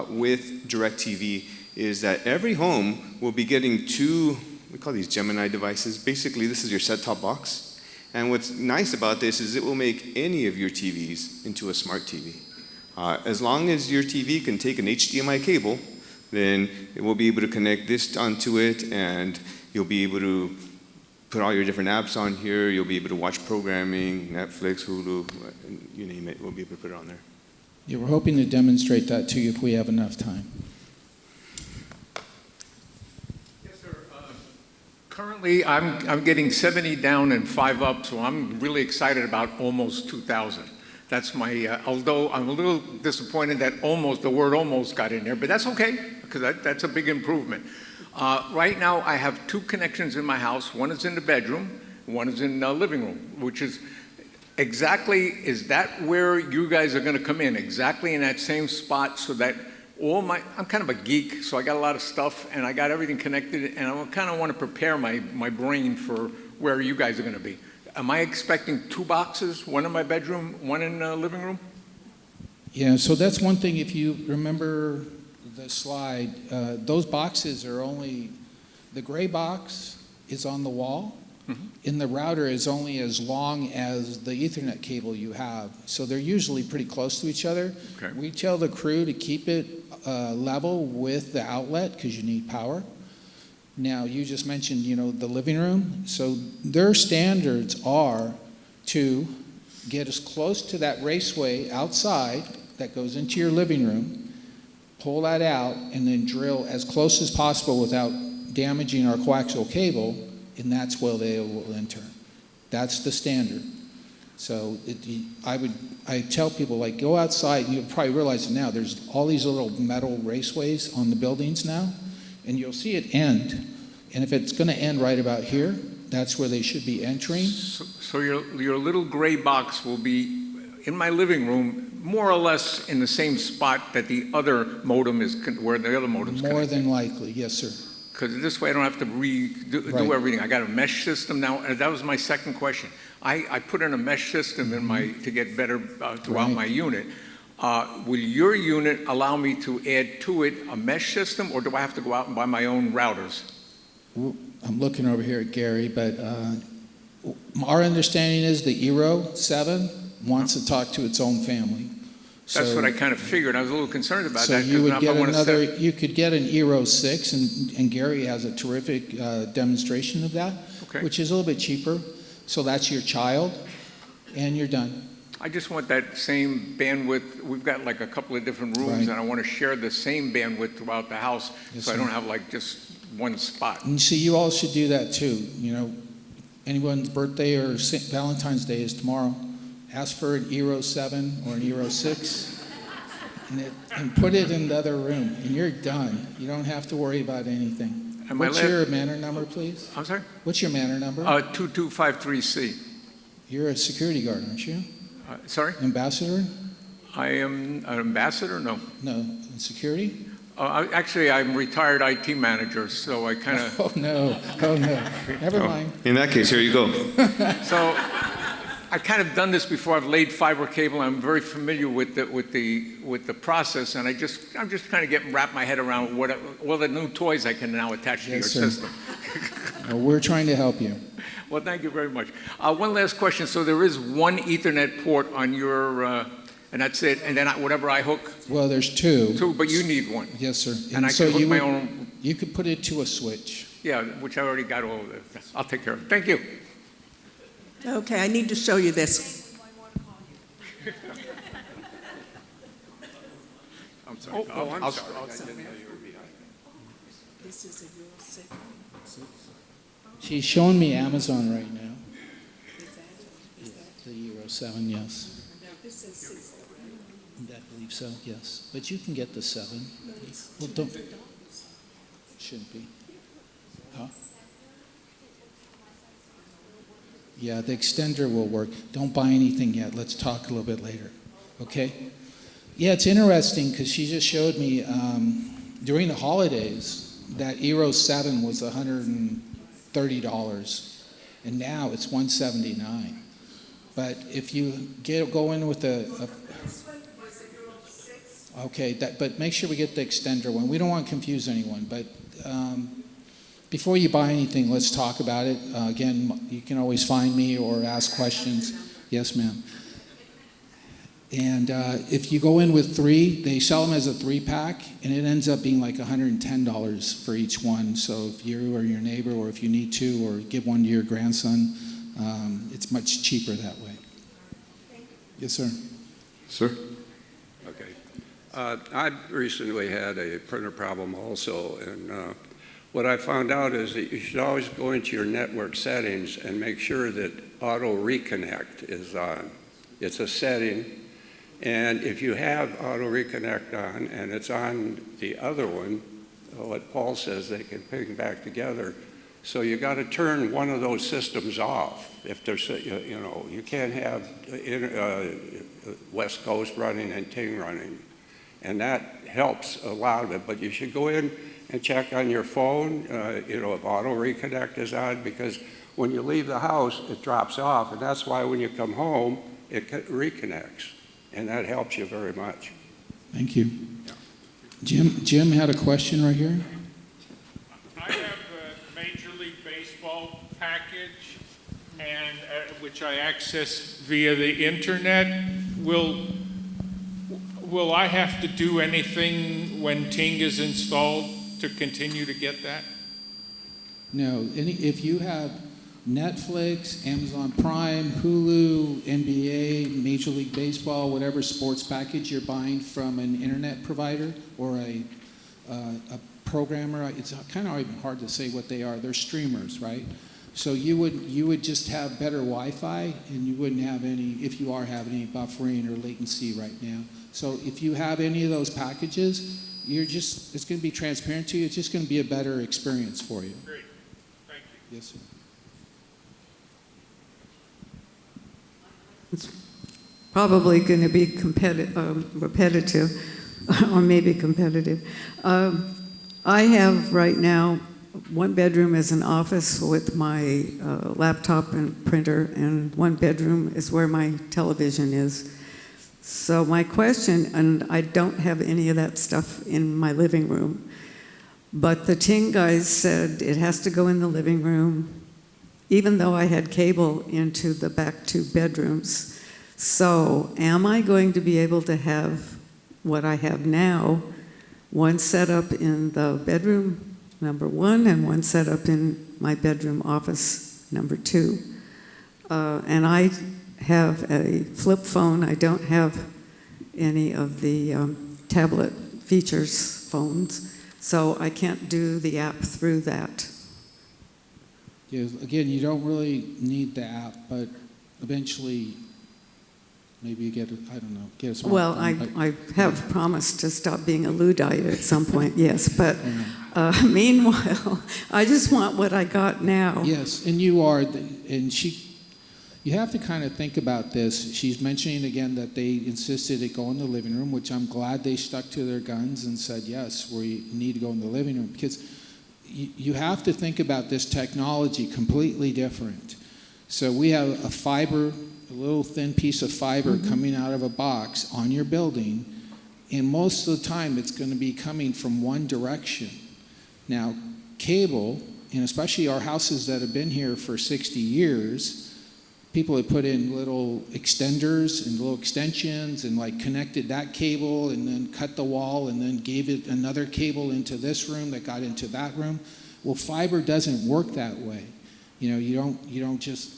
with DirecTV is that every home will be getting two, we call these Gemini devices. Basically, this is your set-top box. And what's nice about this is it will make any of your TVs into a smart TV. As long as your TV can take an HDMI cable, then it will be able to connect this onto it, and you'll be able to put all your different apps on here. You'll be able to watch programming, Netflix, Hulu, you name it. We'll be able to put it on there. Yeah, we're hoping to demonstrate that to you if we have enough time. Yes, sir. Currently, I'm getting 70 down and 5 up, so I'm really excited about almost 2,000. That's my, although I'm a little disappointed that the word almost got in there, but that's okay, because that's a big improvement. Right now, I have 2 connections in my house. One is in the bedroom, one is in the living room, which is exactly, is that where you guys are going to come in? Exactly in that same spot, so that I'm kind of a geek, so I got a lot of stuff, and I got everything connected, and I kind of want to prepare my brain for where you guys are going to be. Am I expecting 2 boxes, one in my bedroom, one in the living room? Yeah, so that's one thing. If you remember the slide, those boxes are only, the gray box is on the wall, and the router is only as long as the Ethernet cable you have. So they're usually pretty close to each other. Okay. We tell the crew to keep it level with the outlet because you need power. Now, you just mentioned, the living room. So their standards are to get as close to that raceway outside that goes into your living room, pull that out, and then drill as close as possible without damaging our coaxial cable, and that's where they will enter. That's the standard. So I tell people, go outside, and you'll probably realize it now, there's all these little metal raceways on the buildings now, and you'll see it end. And if it's going to end right about here, that's where they should be entering. So your little gray box will be in my living room, more or less in the same spot that the other modem is, where the other modem's connected. More than likely, yes, sir. Because this way I don't have to do everything. I got a mesh system now, and that was my second question. I put in a mesh system in to get better throughout my unit. Will your unit allow me to add to it a mesh system, or do I have to go out and buy my own routers? I'm looking over here at Gary, but our understanding is the Eero 7 wants to talk to its own family. That's what I kind of figured. I was a little concerned about so that. You would get another. You could get an Eero 6, and Gary has a terrific demonstration of that, which is a little bit cheaper. So that's your child, and you're done. I just want that same bandwidth. We've got like a couple of different rooms, and I want to share the same bandwidth throughout the house, so I don't have like just one spot. And see, you all should do that too. Anyone's birthday or Valentine's Day is tomorrow. Ask for an Eero 7 or an Eero 6 and put it in the other room, and you're done. You don't have to worry about anything. What's your Manor number, please? I'm sorry? What's your Manor number? 2253C. You're a security guard, aren't you? Sorry? Ambassador? I am an ambassador? No. No. In security? Actually, I'm retired IT manager, so I kind of... Oh, no. Oh, no. Never mind. In that case, here you go. So... I've kind of done this before. I've laid fiber cable. I'm very familiar with the process, and I'm just kind of wrap my head around all the new toys I can now attach to your system. Well, we're trying to help you. Well, thank you very much. One last question. So there is one Ethernet port on your, and that's it. And then whatever I hook. Well, there's 2. 2, but you need one. Yes, sir. And I can hook my own. You could put it to a switch. Yeah, which I already got all of it. I'll take care of it. Thank you. Okay, I need to show you this. I'm sorry. I'm sorry. This is a real sick. She's showing me Amazon right now. Is that the Eero 7? Yes. This is 6. I believe so. Yes, but you can get the 7. Well, don't. Shouldn't be. Huh? Yeah, the extender will work. Don't buy anything yet. Let's talk a little bit later. Okay? Yeah, it's interesting because she just showed me during the holidays that Eero 7 was $110 $30, and now it's $179. But if you go in with okay, but make sure we get the extender one. We don't want to confuse anyone, but before you buy anything, let's talk about it. Again, you can always find me or ask questions. Yes, ma'am. And if you go in with 3, they sell them as a 3-pack, and it ends up being like $110 for each one. So if you or your neighbor, or if you need to, or give one to your grandson, it's much cheaper that way. Yes, sir. Sir? Okay. I recently had a printer problem also, and what I found out is that you should always go into your network settings and make sure that auto reconnect is on. It's a setting, and if you have auto reconnect on and it's on the other one, what Paul says, they can ping back together. So you got to turn one of those systems off. If there's, you can't have West Coast running and Ting running, and that helps a lot of it. But you should go in and check on your phone, if auto reconnect is on, because when you leave the house, it drops off, and that's why when you come home, it reconnects, and that helps you very much. Thank you. Jim had a question right here. I have a Major League Baseball package, and which I access via the internet. Will I have to do anything when Ting is installed to continue to get that? No. If you have Netflix, Amazon Prime, Hulu, NBA, Major League Baseball, whatever sports package you're buying from an internet provider or a programmer, it's kind of even hard to say what they are. They're streamers, right? So you would just have better Wi-Fi, and you wouldn't have any, if you are having any buffering or latency right now. So if you have any of those packages, it's going to be transparent to you. It's just going to be a better experience for you. Great. Thank you. Yes, sir. It's probably going to be repetitive, or maybe competitive. I have right now 1 bedroom as an office with my laptop and printer, and 1 bedroom is where my television is. So my question, and I don't have any of that stuff in my living room, but the Ting guys said it has to go in the living room, even though I had cable into the back 2 bedrooms. So am I going to be able to have what I have now, one set up in the bedroom number 1 and one set up in my bedroom office number 2? And I have a flip phone. I don't have any of the tablet features phones, so I can't do the app through that. Yeah, again, you don't really need the app, but eventually maybe you get a smartphone. Well, I have promised to stop being a Luddite at some point, yes, but meanwhile, I just want what I got now. Yes, and you are, you have to kind of think about this. She's mentioning again that they insisted it go in the living room, which I'm glad they stuck to their guns and said, yes, we need to go in the living room, because you have to think about this technology completely different. So we have a little thin piece of fiber coming out of a box on your building, and most of the time it's going to be coming from one direction. Now, cable, and especially our houses that have been here for 60 years, people had put in little extenders and little extensions and like connected that cable and then cut the wall and then gave it another cable into this room that got into that room. Well, fiber doesn't work that way. You don't just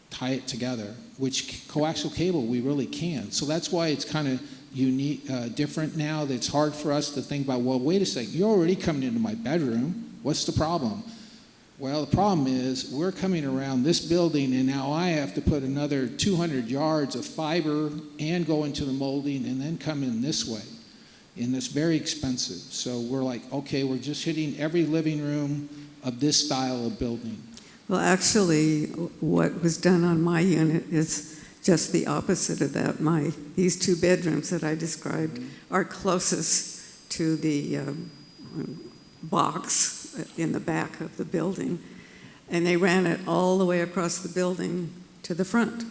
tie it together, which coaxial cable we really can. So that's why it's kind of unique, different now. That it's hard for us to think about, well, wait a second, you're already coming into my bedroom. What's the problem? Well, the problem is we're coming around this building, and now I have to put another 200 yards of fiber and go into the molding and then come in this way. And it's very expensive. So we're like, okay, we're just hitting every living room of this style of building. Well, actually, what was done on my unit is just the opposite of that. These 2 bedrooms that I described are closest to the box in the back of the building. and they ran it all the way across the building to the front.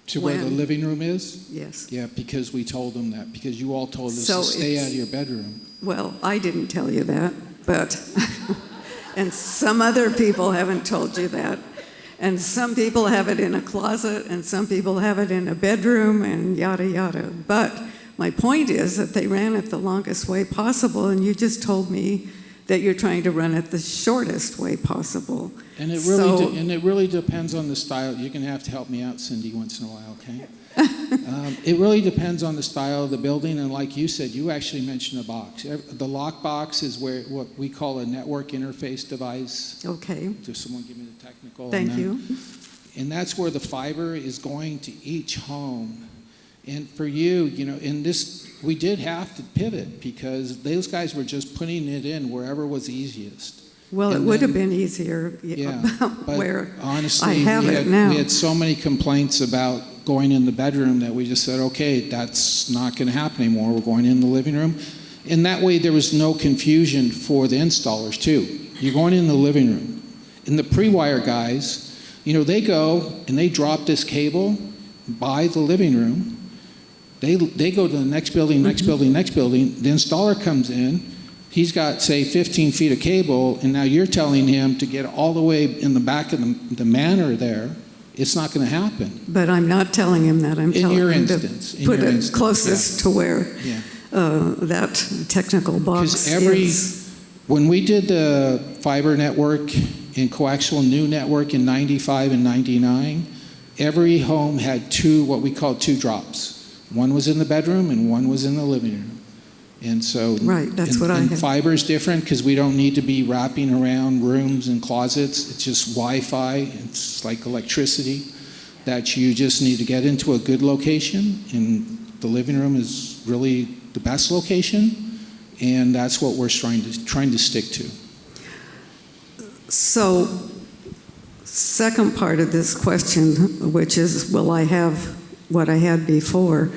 To where the When- living room is? Yes. Yeah, because we told them that, because you all told us So to stay it's- out of your bedroom. Well, I didn't tell you that, but, and some other people haven't told you that. And some people have it in a closet, and some people have it in a bedroom, and yada, yada. But my point is that they ran it the longest way possible, and you just told me that you're trying to run it the shortest way possible. And it So- really depends on the style. You're going to have to help me out, Cindy, once in a while, okay? It really depends on the style of the building, and like you said, you actually mentioned a box. The lock box is where what we call a network interface device. Okay. Does someone give me the technical? on Thank that? you. And that's where the fiber is going to each home. And for you, you know, in this, we did have to pivot because those guys were just putting it in wherever was easiest. Well, it And would then- have been easier Yeah, about but where honestly, I have it now. we had so many complaints about going in the bedroom that we just said, okay, that's not going to happen anymore. We're going in the living room. And that way there was no confusion for the installers too. You're going in the living room. And the pre-wire guys, you know, they go and they drop this cable by the living room. They go to the next building, next building, next building. The installer comes in. He's got, say, 15 feet of cable, and now you're telling him to get all the way in the back of the manor there. It's not going to happen. But I'm not telling him that. I'm In telling your him instance, to in put your it instance, closest yeah. to where Yeah. that technical box is. When we did the fiber network and coaxial new network in 95 and 99, every home had what we call two drops. One was in the bedroom and one was in the living room. And so, Right, that's what I and had. fiber is different because we don't need to be wrapping around rooms and closets. It's just Wi-Fi. It's like electricity that you just need to get into a good location. And the living room is really the best location. And that's what we're trying to stick to. So, second part of this question, which is, will I have what I had before?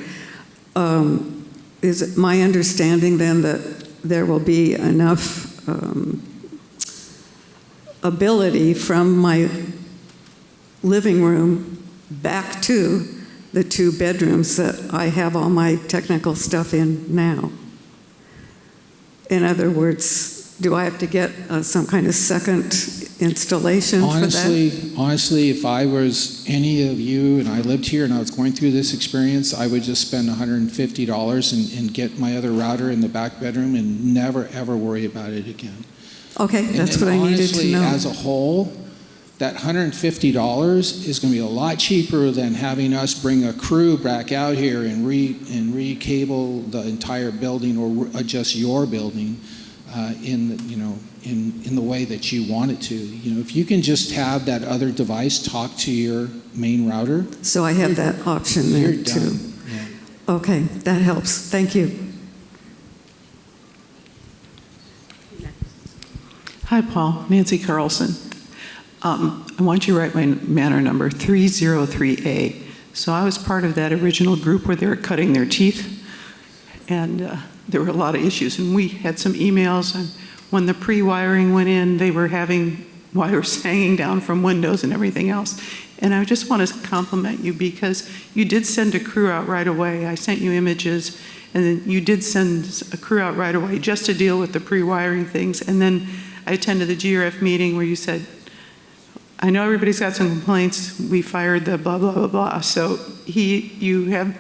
Is it my understanding then that there will be enough ability from my living room back to the two bedrooms that I have all my technical stuff in now? In other words, do I have to get some kind of second installation for that? Honestly, if I was any of you and I lived here and I was going through this experience, I would just spend $150 and get my other router in the back bedroom and never, ever worry about it again. Okay, that's what I needed to know. Honestly, as a whole, that $150 is going to be a lot cheaper than having us bring a crew back out here and re-cable the entire building or adjust your building in the way that you want it to. You know, if you can just have that other device talk to your main router. So I have that option there You're too. done. Yeah. Okay, that helps. Thank you. Hi, Paul. Nancy Carlson. I want you to write my manor number 303A. So I was part of that original group where they were cutting their teeth, and there were a lot of issues. And we had some emails, and when the pre-wiring went in, they were having wires hanging down from windows and everything else. And I just want to compliment you because you did send a crew out right away. I sent you images, and then you did send a crew out right away just to deal with the pre-wiring things. And then I attended the GRF meeting where you said, I know everybody's got some complaints. We fired the blah, blah, blah, blah. So you've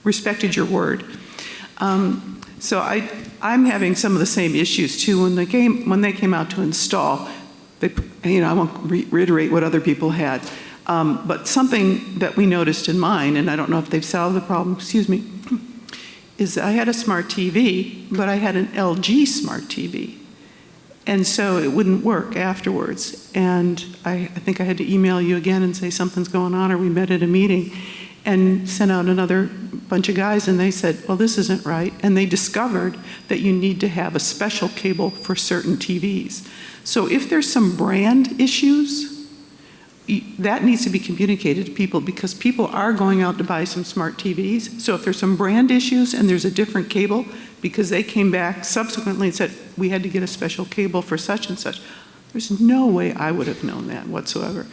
respected your word. So I'm having some of the same issues too. When they came out to install, I won't reiterate what other people had, but something that we noticed in mine, and I don't know if they've solved the problem, is I had a smart TV, but I had an LG smart TV. And so it wouldn't work afterwards. And I think I had to email you again and say something's going on, or we met at a meeting, and sent out another bunch of guys, and they said, well, this isn't right. And they discovered that you need to have a special cable for certain TVs. So if there's some brand issues, that needs to be communicated to people, because people are going out to buy some smart TVs. So if there's some brand issues and there's a different cable, because they came back subsequently and said, we had to get a special cable for such and such, There's no way I would have known that whatsoever.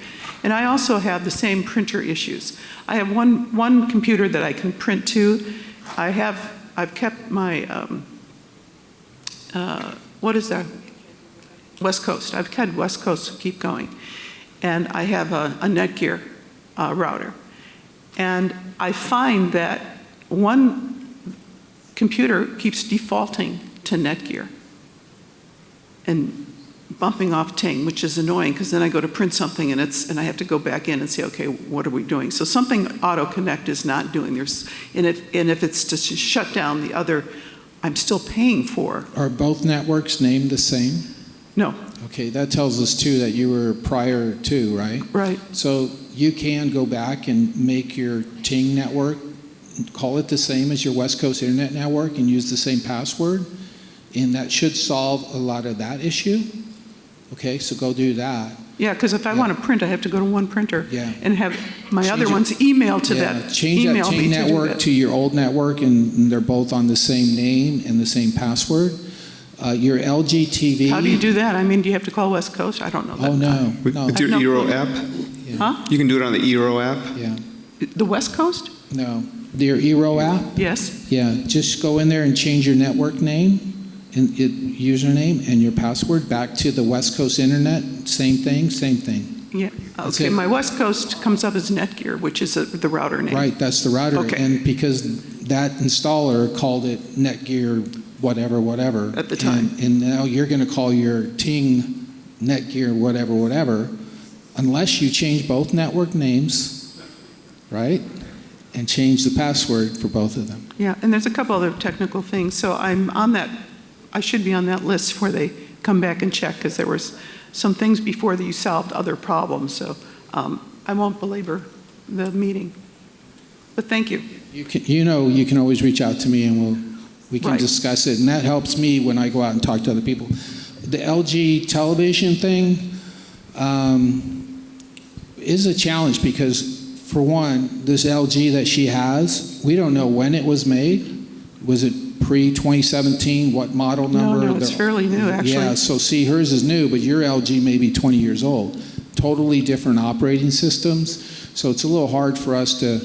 And I also have the same printer issues. I have one computer that I can print to. I've kept my, what is that? West Coast. I've kept West Coast to keep going. And I have a Netgear router. And I find that one computer keeps defaulting to Netgear and bumping off Ting, which is annoying because then I go to print something and I have to go back in and say, okay, what are we doing? So something Auto-Connect is not doing. And if it's to shut down the other, I'm still paying for. Are both networks named the same? No. Okay, that tells us too that you were prior to, right? Right. So you can go back and make your Ting network, call it the same as your West Coast Internet network and use the same password, and that should solve a lot of that issue. Okay, so go do that. Yeah, because if I want to print, I have to go to one printer and have my Change other it. ones email to that. Change that Ting network to your old network, and they're both on the same name and the same password. Your LG TV. How do you do that? I mean, do you have to call West Coast? I don't know that. Oh, no. With your Eero app? Huh? You can do it on the Eero app? Yeah. The West Coast? No. Your Eero app? Yes. Yeah, just go in there and change your network name and username and your password back to the West Coast Internet. Same thing, same thing. Yeah. Okay, my West Coast comes up as Netgear, which is the router name. Right, that's the router. Okay. And because that installer called it Netgear whatever. At the time. And now you're going to call your Ting Netgear whatever, unless you change both network names, right? And change the password for both of them. Yeah, and there's a couple other technical things. So I'm on that, I should be on that list where they come back and check, because there was some things before that you solved other problems. So I won't belabor the meeting. But thank you. You can always reach out to me and we can discuss it. And that helps me when I go out and talk to other people. The LG television thing is a challenge because, for one, this LG that she has, we don't know when it was made. Was it pre-2017? What model number? No, it's fairly new, actually. Yeah, so see, hers is new, but your LG may be 20 years old. Totally different operating systems. So it's a little hard for us to...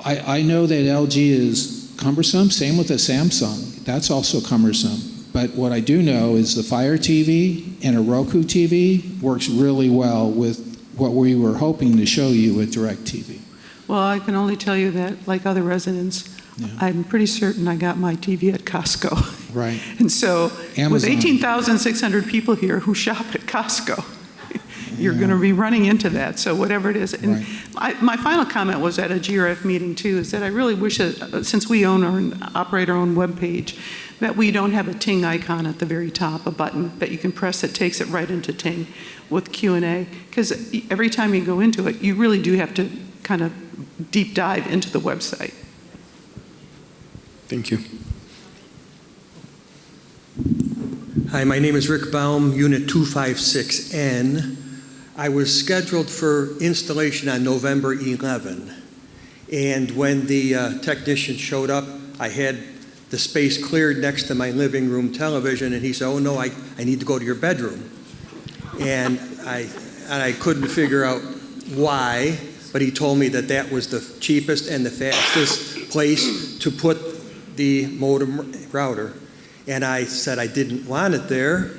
I know that LG is cumbersome. Same with the Samsung. That's also cumbersome. But what I do know is the Fire TV and a Roku TV works really well with what we were hoping to show you with DirecTV. Well, I can only tell you that, like other residents, I'm pretty certain I got my TV at Costco. Right. And so Amazon. with 18,600 people here who shop at Costco, you're going to be running into that. So whatever it is. And my final comment was at a GRF meeting too, is that I really wish that since we own and operate our own webpage, that we don't have a Ting icon at the very top, a button that you can press that takes it right into Ting with Q&A. Because every time you go into it, you really do have to kind of deep dive into the website. Thank you. Hi, my name is Rick Baum, Unit 256N. I was scheduled for installation on November 11. And when the technician showed up, I had the space cleared next to my living room television, and he said, "Oh no, I need to go to your bedroom." And I couldn't figure out why, but he told me that that was the cheapest and the fastest place to put the modem router. And I said I didn't want it there.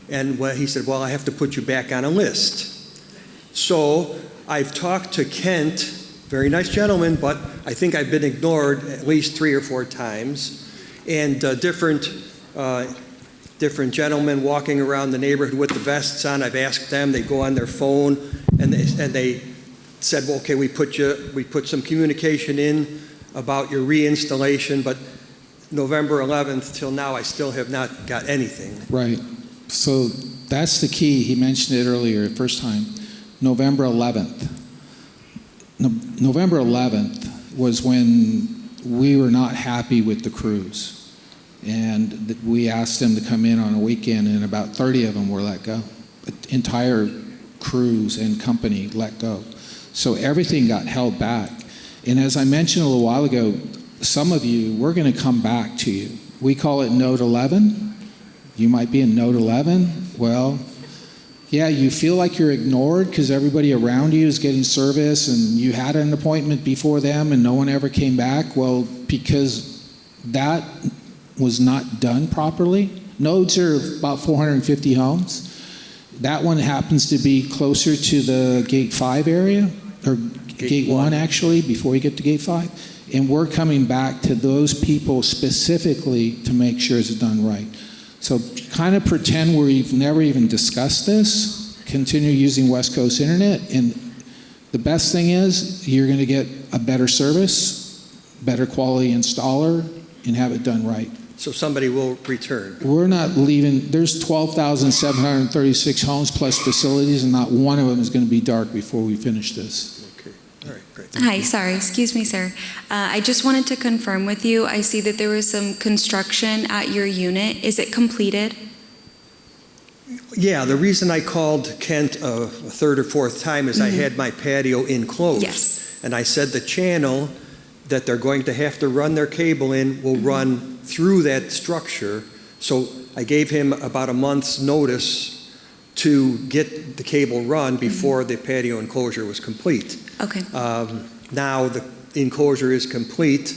And he said, "Well, I have to put you back on a list." So I've talked to Kent, very nice gentleman, but I think I've been ignored at least 3 or 4 times. And different gentlemen walking around the neighborhood with the vests on, I've asked them, they go on their phone, and they said, "Well, okay, we put some communication in about your reinstallation, but November 11th till now, I still have not got anything." Right. So that's the key. He mentioned it earlier, first time. November 11th. November 11th was when we were not happy with the crews. And we asked them to come in on a weekend, and about 30 of them were let go. The entire crews and company let go. So everything got held back. And as I mentioned a little while ago, some of you, we're going to come back to you. We call it Note 11. You might be in Note 11. Well, Yeah, you feel like you're ignored because everybody around you is getting service and you had an appointment before them and no one ever came back. Well, because that was not done properly. Nodes are about 450 homes. That one happens to be closer to the Gate 5 area, or Gate 1 actually, before you get to Gate 5. And we're coming back to those people specifically to make sure it's done right. So kind of pretend we've never even discussed this, continue using West Coast Internet, and the best thing is you're going to get a better service, better quality installer, and have it done right. So somebody will return. We're not leaving, there's 12,736 homes plus facilities, and not one of them is going to be dark before we finish this. All right, great. Hi, sorry, excuse me, sir. I just wanted to confirm with you, I see that there was some construction at your unit. Is it completed? Yeah, the reason I called Kent a third or fourth time is I had my patio enclosed. Yes. And I said the channel that they're going to have to run their cable in will run through that structure. So I gave him about a month's notice to get the cable run before the patio enclosure was complete. Okay. Now the enclosure is complete,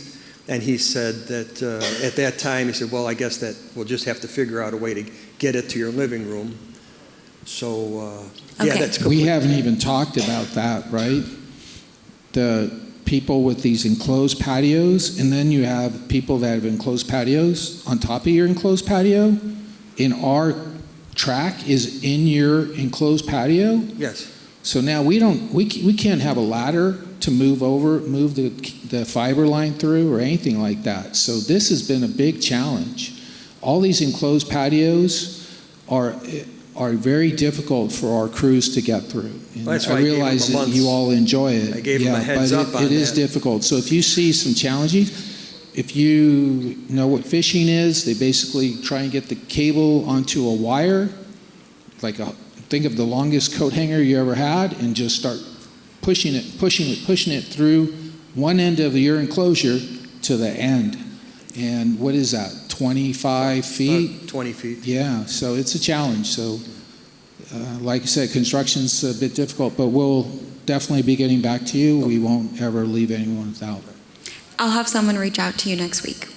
and he said that at that time, he said, well, I guess that we'll just have to figure out a way to get it to your living room. So, yeah, that's complete. We haven't even talked about that, right? The people with these enclosed patios, and then you have people that have enclosed patios on top of your enclosed patio. In our track is in your enclosed patio. Yes. So now we can't have a ladder to move the fiber line through or anything like that. So this has been a big challenge. All these enclosed patios are very difficult for our crews to get through. And Well, that's why I realize that you all enjoy it. I gave them a heads up on it is that. difficult. So if you see some challenges, if you know what fishing is, they basically try and get the cable onto a wire, think of the longest coat hanger you ever had, and just start pushing it through one end of your enclosure to the end. And what is that, 25 feet? About 20 feet. Yeah, so it's a challenge. So like I said, construction's a bit difficult, but we'll definitely be getting back to you. We won't ever leave anyone without. I'll have someone reach out to you next week.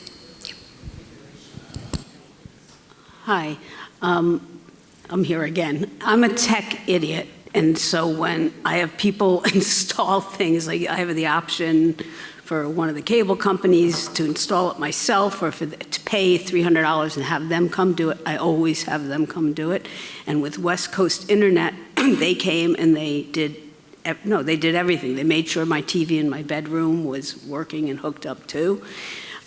Hi, I'm here again. I'm a tech idiot, and so when I have people install things, like I have the option for one of the cable companies to install it myself, or to pay $300 and have them come do it, I always have them come do it. And with West Coast Internet, they came and they did everything. They made sure my TV in my bedroom was working and hooked up too.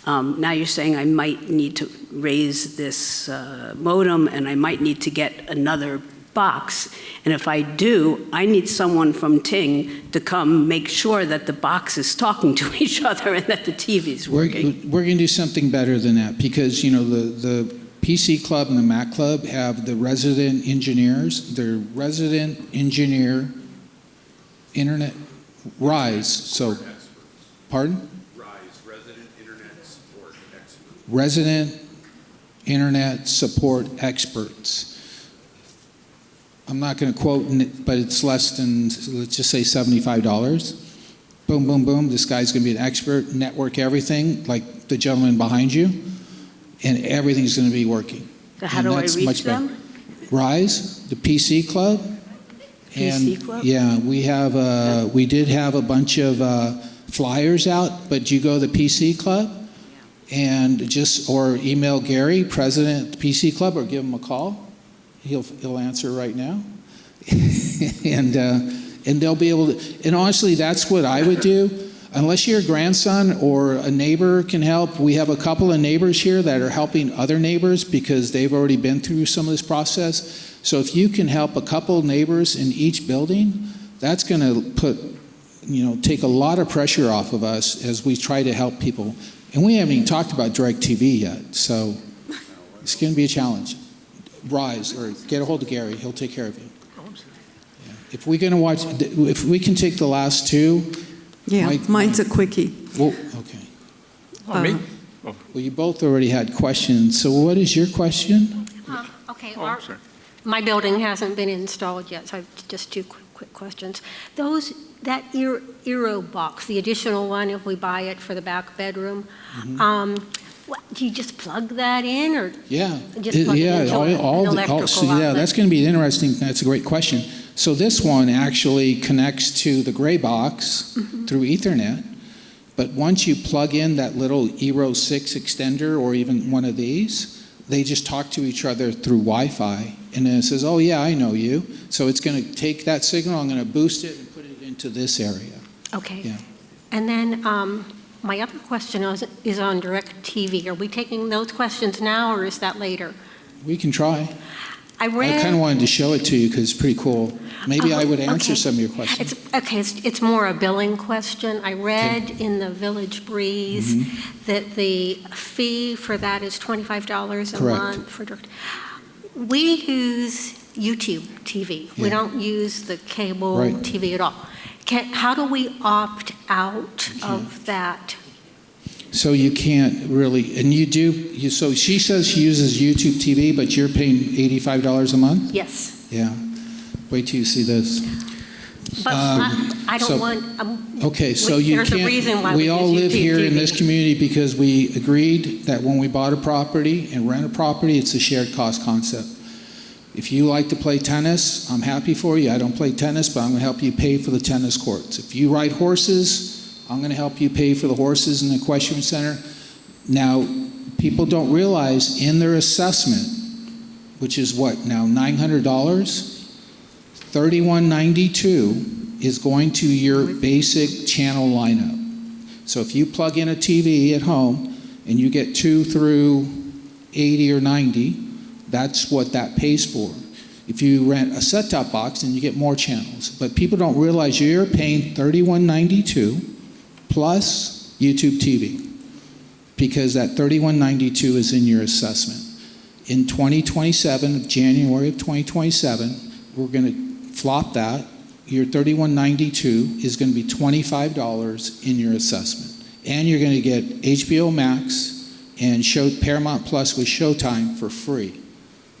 Now you're saying I might need to raise this modem, and I might need to get another box. And if I do, I need someone from Ting to come make sure that the box is talking to each other and that the TV is working. We're going to do something better than that, because the PC Club and the Mac Club have the resident engineers. They're resident engineer internet RISE. So, pardon? Resident Internet Support Experts. I'm not going to quote, but it's less than, let's just say $75. Boom, boom, boom. This guy's going to be an expert, network everything, like the gentleman behind you, and everything's going to be working. So how do I reach them? RISE, the PC Club. PC Club? Yeah, we did have a bunch of flyers out, but you go to the PC Club, and or email Gary, president of the PC Club, or give him a call. He'll answer right now. and they'll be able to, and honestly, that's what I would do. Unless your grandson or a neighbor can help, we have a couple of neighbors here that are helping other neighbors because they've already been through some of this process. So if you can help a couple of neighbors in each building, that's going to take a lot of pressure off of us as we try to help people. And we haven't even talked about DirecTV yet, so it's going to be a challenge. RISE, or get a hold of Gary. He'll take care of you. Yeah. If we can take the last two. Yeah, mine's a quickie. Well, okay. Me? Well, you both already had questions, so what is your question? Okay, sorry. my building hasn't been installed yet, so I've just two quick questions. That Eero box, the additional one, if we buy it for the back bedroom, do you just plug that in, or just plug it into an electrical outlet? That's going to be interesting. That's a great question. So this one actually connects to the gray box through Ethernet, but once you plug in that little Eero 6 extender or even one of these, they just talk to each other through Wi-Fi, and then it says, oh yeah, I know you. So it's going to take that signal, I'm going to boost it and put it into this area. Okay. Yeah. And then my other question is on DirecTV. Are we taking those questions now, or is that later? We can try. I kind of wanted to show it to you because it's pretty cool. Maybe I would answer some of your questions. It's more a billing question. I read in the Village Breeze that the fee for that is $25 a month for direct. We use YouTube TV. We don't use the cable TV at all. How do we opt out of that? So you can't really, and you do, so she says she uses YouTube TV, but you're paying $85 a month? Yes. Yeah. Wait till you see this. But I don't want, okay, so you there's can't, a reason why we all live YouTube here TV. in this community because we agreed that when we bought a property and rent a property, it's a shared cost concept. If you like to play tennis, I'm happy for you. I don't play tennis, but I'm going to help you pay for the tennis courts. If you ride horses, I'm going to help you pay for the horses in the equestrian center. Now, people don't realize in their assessment, which is what now, $900, $31.92 is going to your basic channel lineup. So if you plug in a TV at home and you get 2 through 80 or 90, that's what that pays for. If you rent a set-top box, then you get more channels. But people don't realize you're paying $31.92 plus YouTube TV, because that $31.92 is in your assessment. In 2027, January of 2027, we're going to flop that. Your $31.92 is going to be $25 in your assessment. And you're going to get HBO Max and Paramount Plus with Showtime for free.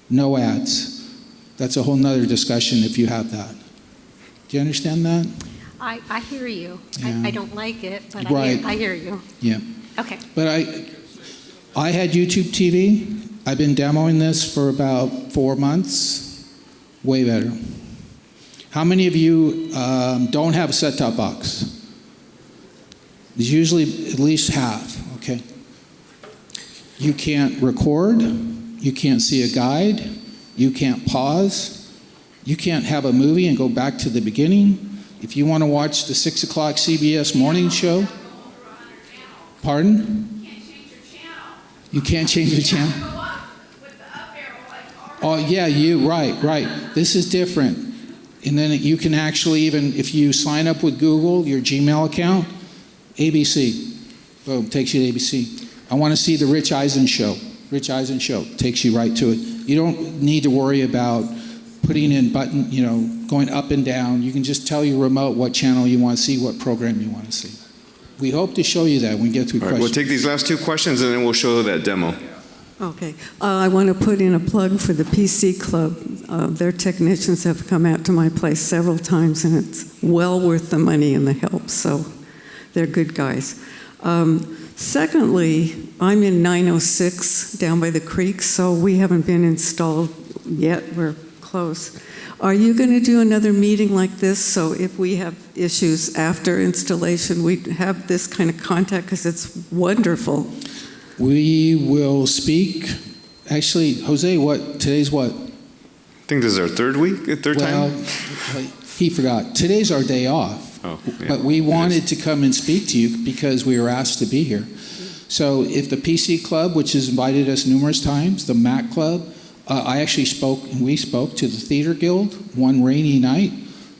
No ads. That's a whole nother discussion if you have that. Do you understand that? I hear you. Yeah. I don't like it, but Right. I hear you. Yeah. Okay. But I had YouTube TV. I've been demoing this for about 4 months. Way better. How many of you don't have a set-top box? There's usually at least half, okay? You can't record. You can't see a guide. You can't pause. You can't have a movie and go back to the beginning. If you want to watch the 6 o'clock CBS morning show, pardon? You can't change your channel. Oh yeah, right. This is different. And then you can actually even, if you sign up with Google, your Gmail account, ABC, boom, takes you to ABC. I want to see the Rich Eisen show. Rich Eisen show takes you right to it. You don't need to worry about putting in button, going up and down. You can just tell your remote what channel you want to see, what program you want to see. We hope to show you that when we get through questions. We'll take these last 2 questions and then we'll show that demo. Okay. I want to put in a plug for the PC Club. Their technicians have come out to my place several times, and it's well worth the money and the help, so they're good guys. Secondly, I'm in 906 down by the creek, so we haven't been installed yet. We're close. Are you going to do another meeting like this, so if we have issues after installation, we have this kind of contact, because it's wonderful. We will speak. Actually, Jose, today's what? I think this is our third time? He forgot. Today's our day off. Oh, yeah. But we wanted to come and speak to you because we were asked to be here. So if the PC Club, which has invited us numerous times, the Mac Club, we spoke to the Theater Guild one rainy night.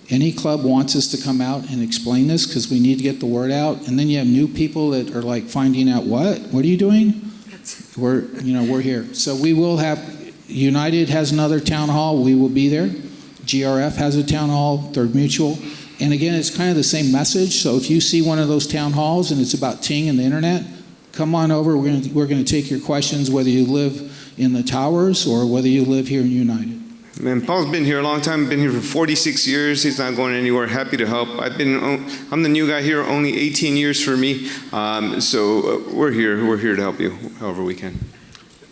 Any club wants us to come out and explain this because we need to get the word out. And then you have new people that are like finding out, what are you doing? We're here. So we will have, United has another town hall. We will be there. GRF has a town hall, Third Mutual. And again, it's kind of the same message. So if you see one of those town halls and it's about Ting and the internet, come on over. We're going to take your questions, whether you live in the towers or whether you live here in United. Man, Paul's been here a long time, been here for 46 years. He's not going anywhere, happy to help. I'm the new guy here, only 18 years for me. So we're here to help you however we can.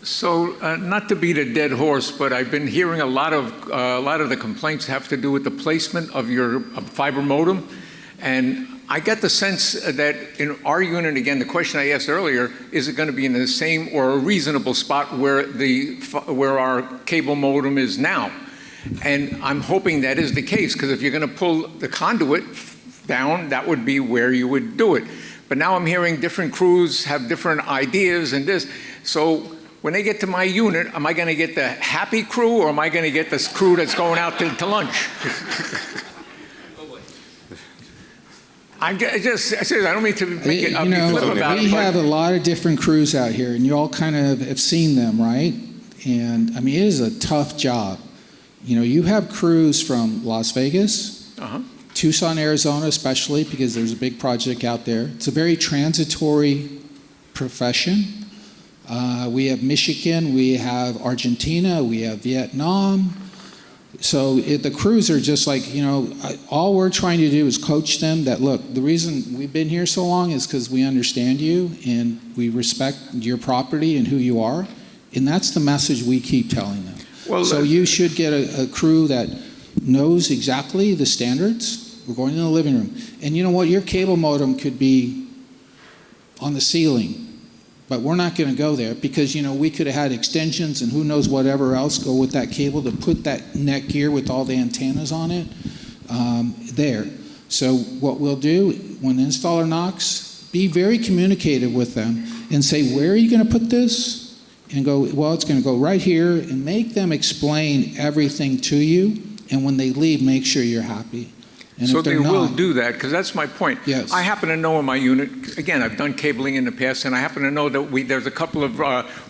So, not to beat a dead horse, but I've been hearing a lot of the complaints have to do with the placement of your fiber modem, and I get the sense that in our unit, again, the question I asked earlier, is it going to be in the same or a reasonable spot where our cable modem is now? And I'm hoping that is the case, because if you're going to pull the conduit down, that would be where you would do it. But now I'm hearing different crews have different ideas and this. So when they get to my unit, am I going to get the happy crew, or am I going to get this crew that's going out to lunch? I don't mean to make it up. We have a lot of different crews out here, and you all kind of have seen them, right? And I mean, it is a tough job. You have crews from Las Vegas, Tucson, Arizona, especially because there's a big project out there. It's a very transitory profession. We have Michigan, we have Argentina, we have Vietnam. So the crews are just like, all we're trying to do is coach them that, look, the reason we've been here so long is because we understand you and we respect your property and who you are. And that's the message we keep telling them. So you should get a crew that knows exactly the standards. We're going in the living room. And you know what? Your cable modem could be on the ceiling. But we're not going to go there because, we could have had extensions and who knows whatever else go with that cable to put that neck gear with all the antennas on it there. So what we'll do when the installer knocks, be very communicative with them and say, where are you going to put this? And go, well, it's going to go right here, and make them explain everything to you. And when they leave, make sure you're happy. And so they will do that, because that's my point. Yes. I happen to know in my unit, again, I've done cabling in the past, and I happen to know that there's a couple of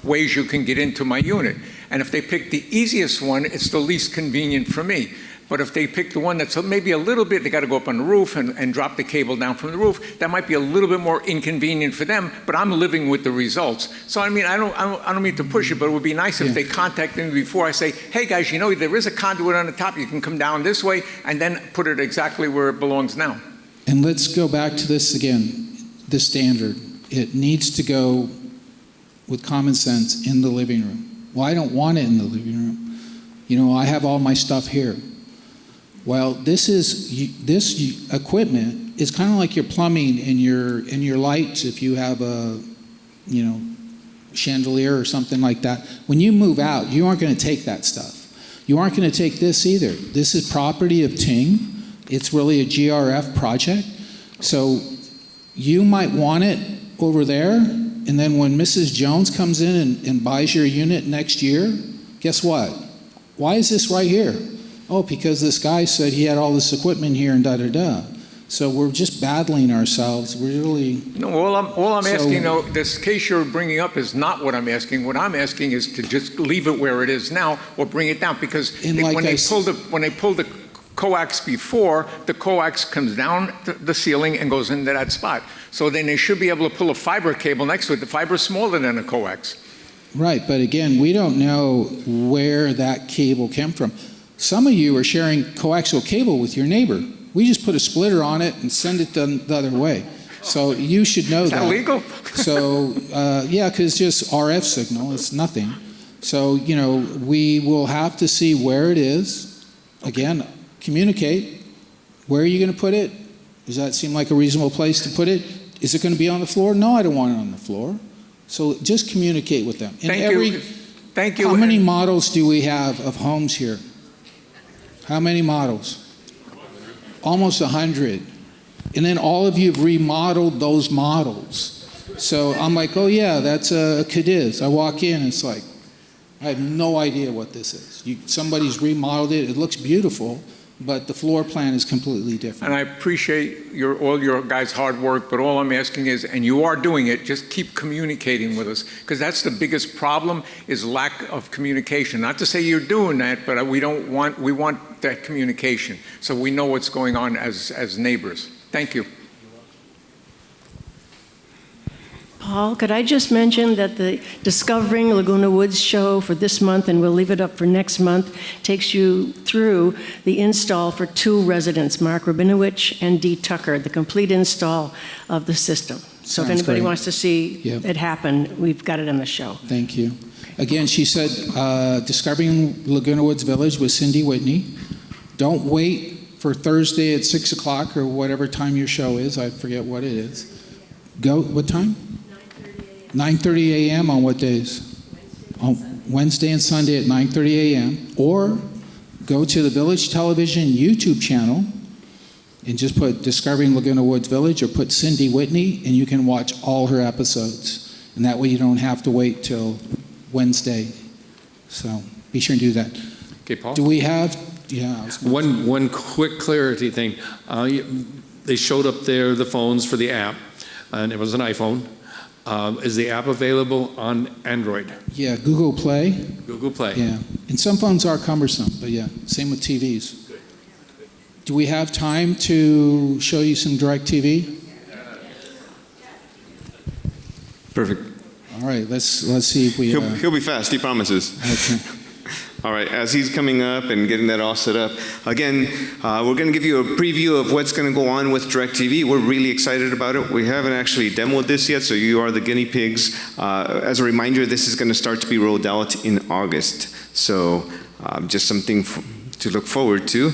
ways you can get into my unit. And if they pick the easiest one, it's the least convenient for me. But if they pick the one that's maybe a little bit, they got to go up on the roof and drop the cable down from the roof, that might be a little bit more inconvenient for them, but I'm living with the results. So I mean, I don't mean to push it, but it would be nice if they contacted me before I say, hey guys, there is a conduit on the top, you can come down this way, and then put it exactly where it belongs now. And let's go back to this again, the standard. It needs to go with common sense in the living room. Well, I don't want it in the living room. I have all my stuff here. Well, this equipment is kind of like your plumbing and your lights. If you have a, chandelier or something like that, when you move out, you aren't going to take that stuff. You aren't going to take this either. This is property of Ting. It's really a GRF project. So you might want it over there, and then when Mrs. Jones comes in and buys your unit next year, guess what? Why is this right here? Oh, because this guy said he had all this equipment here and da-da-da. So we're just battling ourselves. We're really... No, all I'm asking, this case you're bringing up is not what I'm asking. What I'm asking is to just leave it where it is now or bring it down, because when they pull the coax before, the coax comes down the ceiling and goes into that spot. So then they should be able to pull a fiber cable next to it. The fiber's smaller than a coax. Right, but again, we don't know where that cable came from. Some of you are sharing coaxial cable with your neighbor. We just put a splitter on it and send it the other way. So you should know that. Is that legal? So, yeah, because it's just RF signal. It's nothing. So, we will have to see where it is. Again, communicate. Where are you going to put it? Does that seem like a reasonable place to put it? Is it going to be on the floor? No, I don't want it on the floor. So just communicate with them. Thank you. How many models do we have of homes here? How many models? Almost 100. And then all of you have remodeled those models. So I'm like, oh yeah, that's a Cadiz. I walk in, it's like, I have no idea what this is. Somebody's remodeled it. It looks beautiful, but the floor plan is completely different. And I appreciate all your guys' hard work, but all I'm asking is, and you are doing it, just keep communicating with us, because that's the biggest problem, is lack of communication. Not to say you're doing that, but we want that communication, so we know what's going on as neighbors. Thank you. Paul, could I just mention that the Discovering Laguna Woods show for this month, and we'll leave it up for next month, takes you through the install for 2 residents, Mark Rabinowitz and Dee Tucker, the complete install of the system. So if Sounds anybody great. wants to see Yep. it happen, we've got it on the show. Thank you. Again, she said, Discovering Laguna Woods Village with Cindy Whitney. Don't wait for Thursday at 6 o'clock or whatever time your show is. I forget what it is. Go, what time? 9:30 a.m. on what days? On Wednesday and Sunday at 9:30 a.m. Or go to the Village Television YouTube channel and just put Discovering Laguna Woods Village or put Cindy Whitney, and you can watch all her episodes. And that way you don't have to wait till Wednesday. So be sure and do that. Okay, Paul? Do we have, yeah. One quick clarity thing. They showed up there the phones for the app, and it was an iPhone. Is the app available on Android? Yeah, Google Play. Google Play. Yeah, and some phones are cumbersome, but yeah, same with TVs. Do we have time to show you some DirecTV? Perfect. All right, let's see if we. He'll be fast, he promises. Okay. All right, as he's coming up and getting that all set up, again, we're going to give you a preview of what's going to go on with DirecTV. We're really excited about it. We haven't actually demoed this yet, so you are the guinea pigs. As a reminder, this is going to start to be rolled out in August. So just something to look forward to.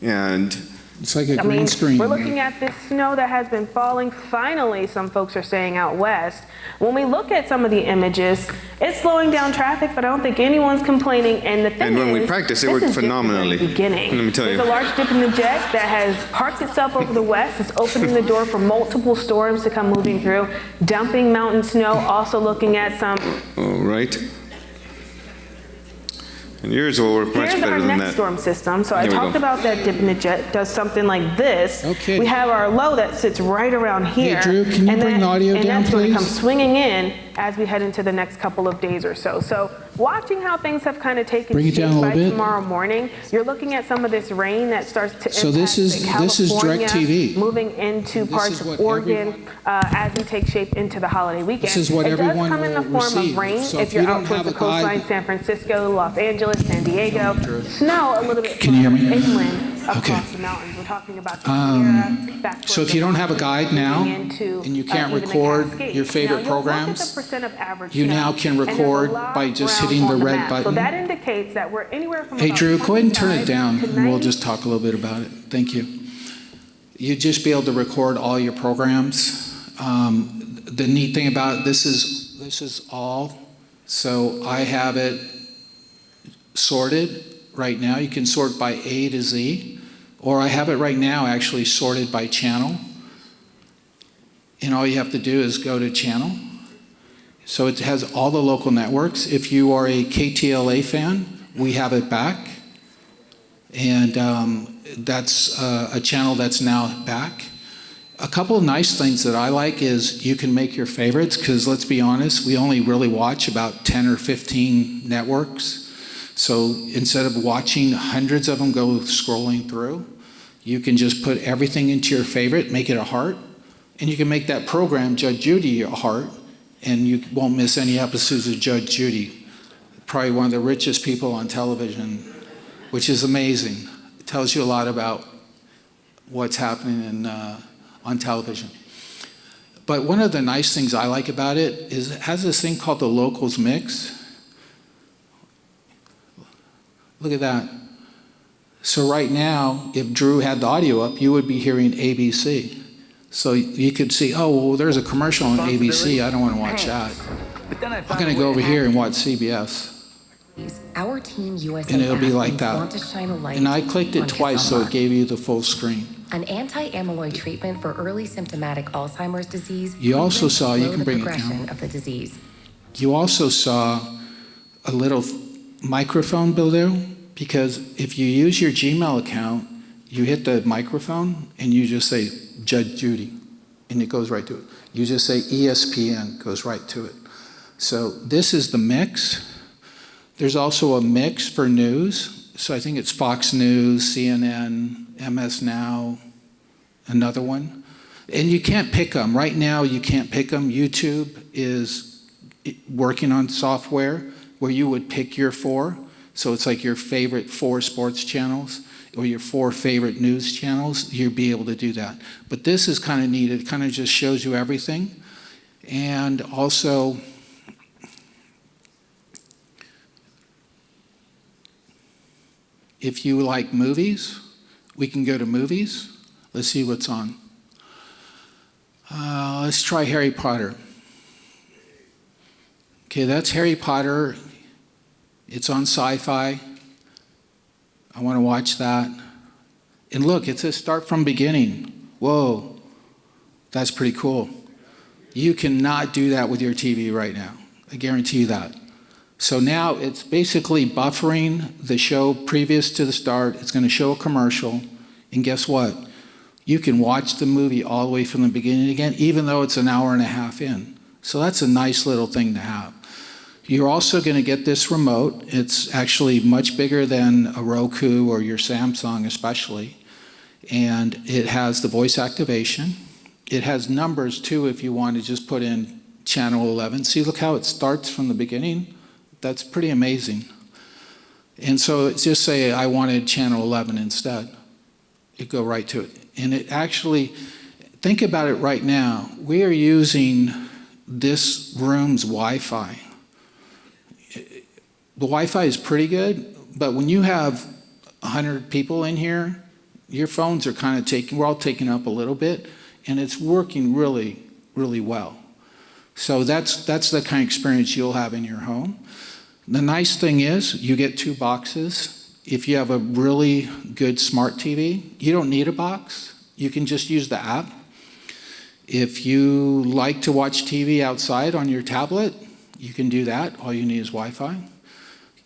And it's like a green screen. We're looking at this snow that has been falling. Finally, some folks are saying out west. When we look at some of the images, it's slowing down traffic, but I don't think anyone's complaining. And the thing And when is, we practice, it this worked is just the very phenomenally. beginning. Let me tell you. There's a large dip in the jet that has parked itself over the west. It's opening the door for multiple storms to come moving through, dumping mountain snow, also looking at some. All right. And yours will work much Here's better our than next that. storm system. So I There we talked go. about that dip in the jet does something like this. Okay. We have our low that sits right around here. Drew, can you bring the audio and down, that's going to come please? swinging in as we head into the next couple of days or so. So watching how things have kind of taken Bring it down shape a by little bit. tomorrow morning, you're looking at some of this rain that starts to So impact this is California, DirecTV. moving into parts of Oregon as we take shape into the holiday weekend. This is what it does everyone come in the will form receive. of rain So if if you're you out don't towards have the a guide- coastline, San Francisco, Los Angeles, San Diego. Snow a little bit Can you hear me? inland across Okay. the mountains. We're talking about the Sierra, back So towards if you the don't have a mountains, guide now, moving into, and you can't even the record Cascades. your favorite Now, you'll look at programs, the percent of average you snow, now can and there's a record lot by of just ground hitting the on the red map. button. So that indicates that we're anywhere from Hey, about Drew, go ahead and turn it 25 down, to and we'll 90. just talk a little bit about it. Thank you. You'd just be able to record all your programs. The neat thing about it, this is all. So I have it sorted right now. You can sort by A to Z, or I have it right now actually sorted by channel. And all you have to do is go to channel. So it has all the local networks. If you are a KTLA fan, we have it back. And that's a channel that's now back. A couple of nice things that I like is you can make your favorites, because let's be honest, we only really watch about 10 or 15 networks. So instead of watching hundreds of them go scrolling through, you can just put everything into your favorite, make it a heart, and you can make that program, Judge Judy, a heart, and you won't miss any episodes of Judge Judy. Probably one of the richest people on television, which is amazing. It tells you a lot about what's happening on television. But one of the nice things I like about it is it has this thing called the Locals Mix. Look at that. So right now, if Drew had the audio up, you would be hearing ABC. So you could see, oh, well, there's a commercial on ABC. I don't want to watch that. I'm going to go over here and watch CBS. Our team USA And it'll be like athletes want that. to shine a light And I clicked on it twice, so Kasama, it gave you the full screen. an anti-amyloid treatment for early symptomatic Alzheimer's disease. You also saw, you slow can the bring it progression down. of the disease. You also saw a little microphone below, because if you use your Gmail account, you hit the microphone and you just say Judge Judy, and it goes right to it. You just say ESPN, goes right to it. So this is the mix. There's also a mix for news. So I think it's Fox News, CNN, MS Now, another one. And you can't pick them. Right now, you can't pick them. YouTube is working on software where you would pick your 4. So it's like your favorite 4 sports channels or your 4 favorite news channels. You'll be able to do that. But this is kind of neat. It kind of just shows you everything. And also, if you like movies, we can go to movies. Let's see what's on. Let's try Harry Potter. Okay, that's Harry Potter. It's on Sci-Fi. I want to watch that. And look, it says start from beginning. Whoa, that's pretty cool. You cannot do that with your TV right now. I guarantee you that. So now it's basically buffering the show previous to the start. It's going to show a commercial. And guess what? You can watch the movie all the way from the beginning again, even though it's an hour and a half in. So that's a nice little thing to have. You're also going to get this remote. It's actually much bigger than a Roku or your Samsung especially. And it has the voice activation. It has numbers too if you want to just put in channel 11. See, look how it starts from the beginning. That's pretty amazing. And so just say I wanted channel 11 instead. You go right to it. And it actually, think about it right now. We are using this room's Wi-Fi. The Wi-Fi is pretty good, but when you have 100 people in here, your phones are kind of we're all taking up a little bit, and it's working really, really well. So that's the kind of experience you'll have in your home. The nice thing is you get 2 boxes. If you have a really good smart TV, you don't need a box. You can just use the app. If you like to watch TV outside on your tablet, you can do that. All you need is Wi-Fi.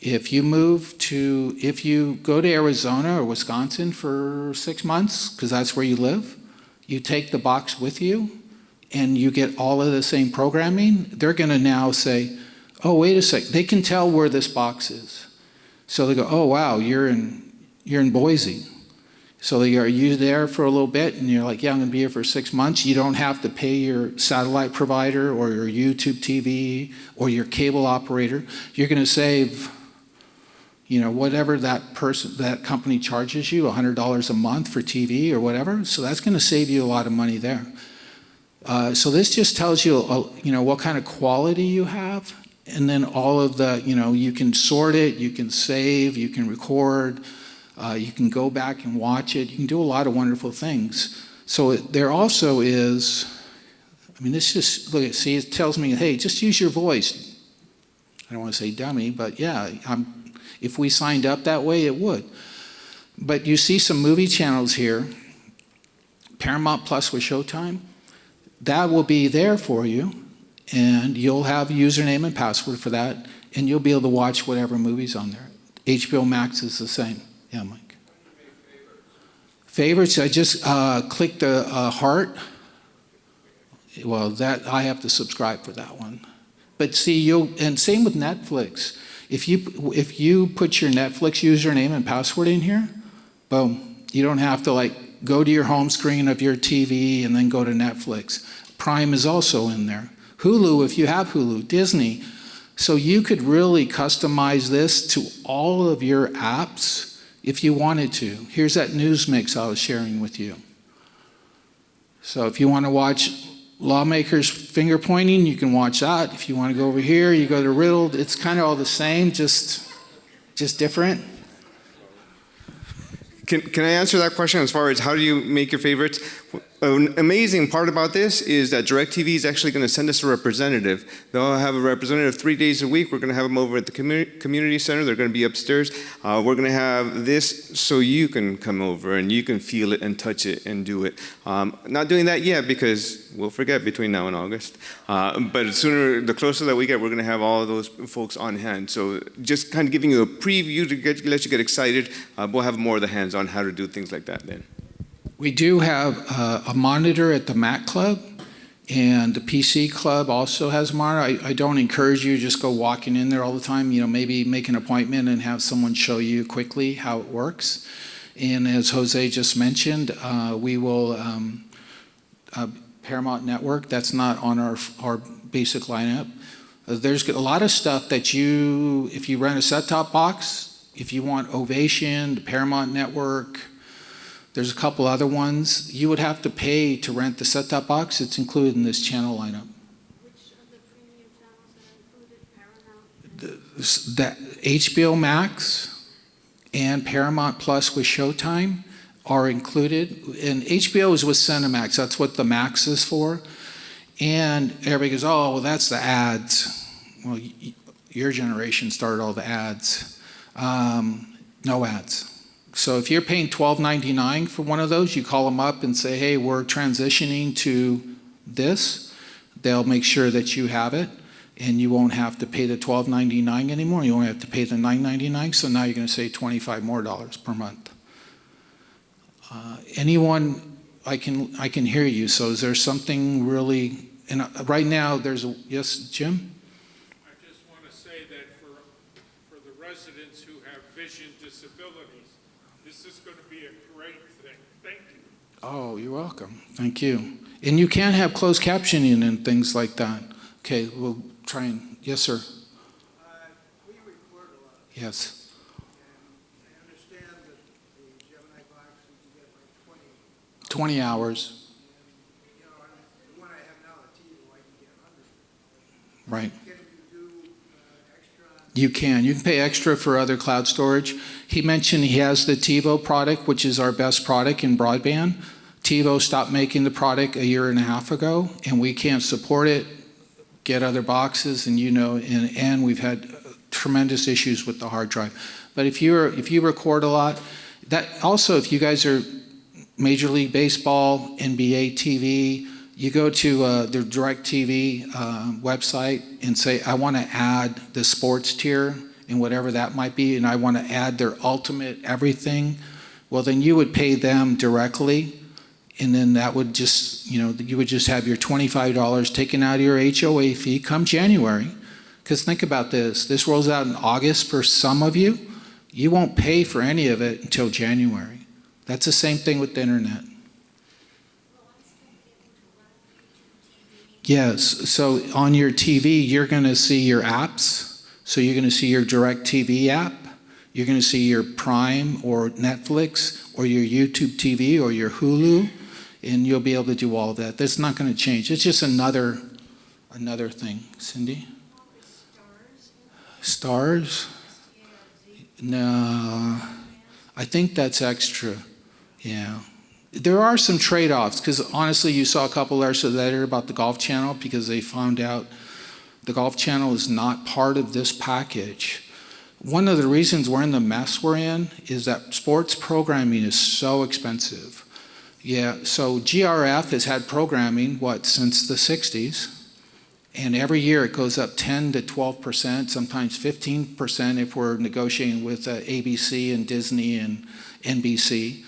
If you go to Arizona or Wisconsin for 6 months, because that's where you live, you take the box with you and you get all of the same programming, they're going to now say, oh, wait a sec, they can tell where this box is. So they go, oh, wow, you're in Boise. So they go, are you there for a little bit? And you're like, yeah, I'm going to be here for 6 months. You don't have to pay your satellite provider or your YouTube TV or your cable operator. You're going to save, whatever that company charges you, $100 a month for TV or whatever. So that's going to save you a lot of money there. So this just tells you, what kind of quality you have. And then all of the, you can sort it, you can save, you can record, you can go back and watch it. You can do a lot of wonderful things. So there also is, this just, look, see, it tells me, hey, just use your voice. I don't want to say dummy, but yeah, if we signed up that way, it would. But you see some movie channels here, Paramount Plus with Showtime. That will be there for you. And you'll have a username and password for that, and you'll be able to watch whatever movie's on there. HBO Max is the same. Yeah, Mike. Favorites, I just click the heart. Well, that I have to subscribe for that one. But see, and same with Netflix. If you put your Netflix username and password in here, boom, you don't have to go to your home screen of your TV and then go to Netflix. Prime is also in there. Hulu, if you have Hulu, Disney. So you could really customize this to all of your apps if you wanted to. Here's that news mix I was sharing with you. So if you want to watch Lawmakers Finger Pointing, you can watch that. If you want to go over here, you go to Riddled. It's kind of all the same, just different. Can I answer that question as far as how do you make your favorites? An amazing part about this is that DirecTV is actually going to send us a representative. They'll have a representative 3 days a week. We're going to have them over at the community center. They're going to be upstairs. We're going to have this so you can come over and you can feel it and touch it and do it. Not doing that yet because we'll forget between now and August. But the closer that we get, we're going to have all of those folks on hand. So just kind of giving you a preview to let you get excited. We'll have more of the hands on how to do things like that then. We do have a monitor at the Mac Club, and the PC Club also has a monitor. I don't encourage you to just go walking in there all the time. Maybe make an appointment and have someone show you quickly how it works. And as Jose just mentioned, we will Paramount Network. That's not on our basic lineup. There's a lot of stuff that if you rent a set-top box, if you want Ovation, the Paramount Network, there's a couple other ones, you would have to pay to rent the set-top box. It's included in this channel lineup. That HBO Max and Paramount Plus with Showtime are included, and HBO is with Cinemax. That's what the Max is for. And everybody goes, oh, well, that's the ads. Well, your generation started all the ads. No ads. So if you're paying $12.99 for one of those, you call them up and say, hey, we're transitioning to this. They'll make sure that you have it, and you won't have to pay the $12.99 anymore. You only have to pay the $9.99, so now you're going to save $25 more per month. Anyone, I can hear you, so is there something really, and right now yes, Jim? I just want to say that for the residents who have vision disabilities, this is going to be a great thing. Thank you. Oh, you're welcome. Thank you. And you can have closed captioning and things like that. Okay, we'll try and, yes, sir. We record a lot. Yes. And I understand that the Gemini box, you can get like 20 hours. And, you know, the one I have now, the TiVo, I can get 100. Right. Can you do extra? You can pay extra for other cloud storage. He mentioned he has the TiVo product, which is our best product in broadband. TiVo stopped making the product 1.5 years ago, and we can't support it, get other boxes, and and we've had tremendous issues with the hard drive. But if you record a lot, that also, if you guys are Major League Baseball, NBA TV, you go to the DirecTV website and say, I want to add the sports tier and whatever that might be, and I want to add their ultimate everything. Well, then you would pay them directly, and then that would just, you would just have your $25 taken out of your HOA fee come January. Because think about this. This rolls out in August for some of you. You won't pay for any of it until January. That's the same thing with the internet. Yes, so on your TV, you're going to see your apps. So you're going to see your DirecTV app. You're going to see your Prime or Netflix or your YouTube TV or your Hulu, and you'll be able to do all of that. That's not going to change. It's just another thing. Cindy? Stars? No, I think that's extra. Yeah. There are some trade-offs, because honestly, you saw a couple letters about the Golf Channel, because they found out the Golf Channel is not part of this package. One of the reasons we're in the mess we're in is that sports programming is so expensive. Yeah, so GRF has had programming, since the 60s? And every year it goes up 10 to 12%, sometimes 15% if we're negotiating with ABC and Disney and NBC.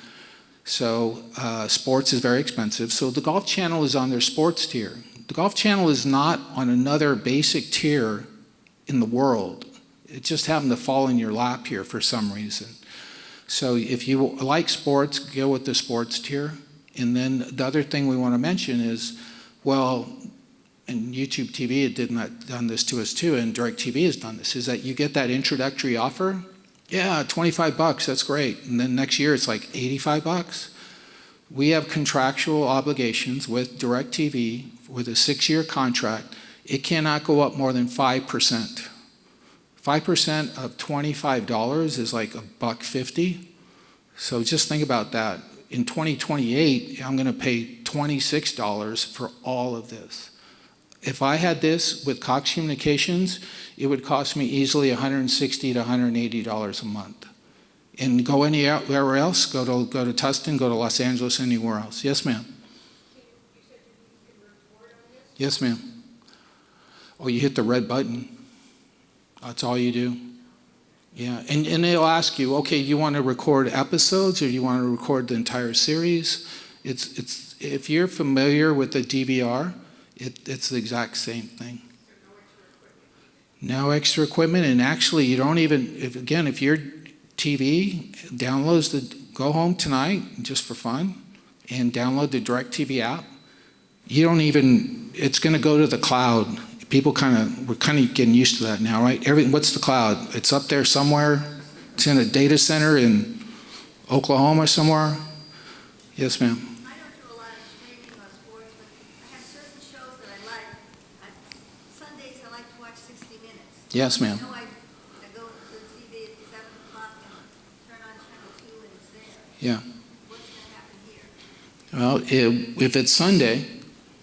So sports is very expensive. So the Golf Channel is on their sports tier. The Golf Channel is not on another basic tier in the world. It just happened to fall in your lap here for some reason. So if you like sports, go with the sports tier. And then the other thing we want to mention is, and YouTube TV had done this to us too, and DirecTV has done this, is that you get that introductory offer. Yeah, $25, that's great. And then next year it's like $85. We have contractual obligations with DirecTV with a 6-year contract. It cannot go up more than 5%. 5% of $25 is like $1.50. So just think about that. In 2028, I'm going to pay $26 for all of this. If I had this with Cox Communications, it would cost me easily $160 to $180 a month. And go anywhere else, go to Tustin, go to Los Angeles, anywhere else. Yes, ma'am. Yes, ma'am. Oh, you hit the red button. That's all you do. Yeah, and they'll ask you, okay, you want to record episodes or do you want to record the entire series? It's if you're familiar with the DVR, it's the exact same thing. No extra equipment, and actually you don't even, if your TV downloads go home tonight just for fun and download the DirecTV app, you don't even, it's going to go to the cloud. People we're kind of getting used to that now, right? What's the cloud? It's up there somewhere. It's in a data center in Oklahoma somewhere. Yes, ma'am. I don't do a lot of streaming or sports, but I have certain shows that I like. Sundays, I like to watch 60 Minutes. Yes, ma'am. I know I go to the TV at 7 o'clock and turn on channel 2 and it's there. Yeah. What's going to happen here? Well, if it's Sunday,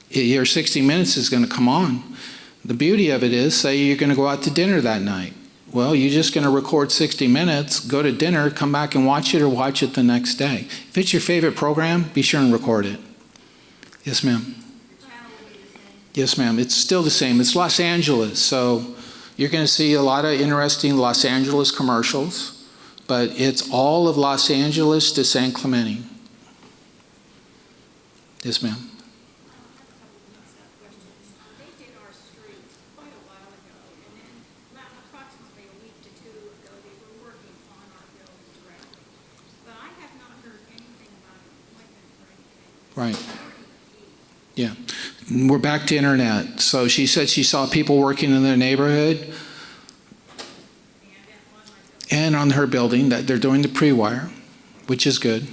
your 60 Minutes is going to come on. The beauty of it is, say you're going to go out to dinner that night. Well, you're just going to record 60 minutes, go to dinner, come back and watch it, or watch it the next day. If it's your favorite program, be sure and record it. Yes, ma'am. Yes, ma'am. It's still the same. It's Los Angeles, so you're going to see a lot of interesting Los Angeles commercials, but it's all of Los Angeles to San Clemente. Yes, ma'am. Right. Yeah. We're back to internet. So she said she saw people working in their neighborhood and on her building that they're doing the pre-wire, which is good.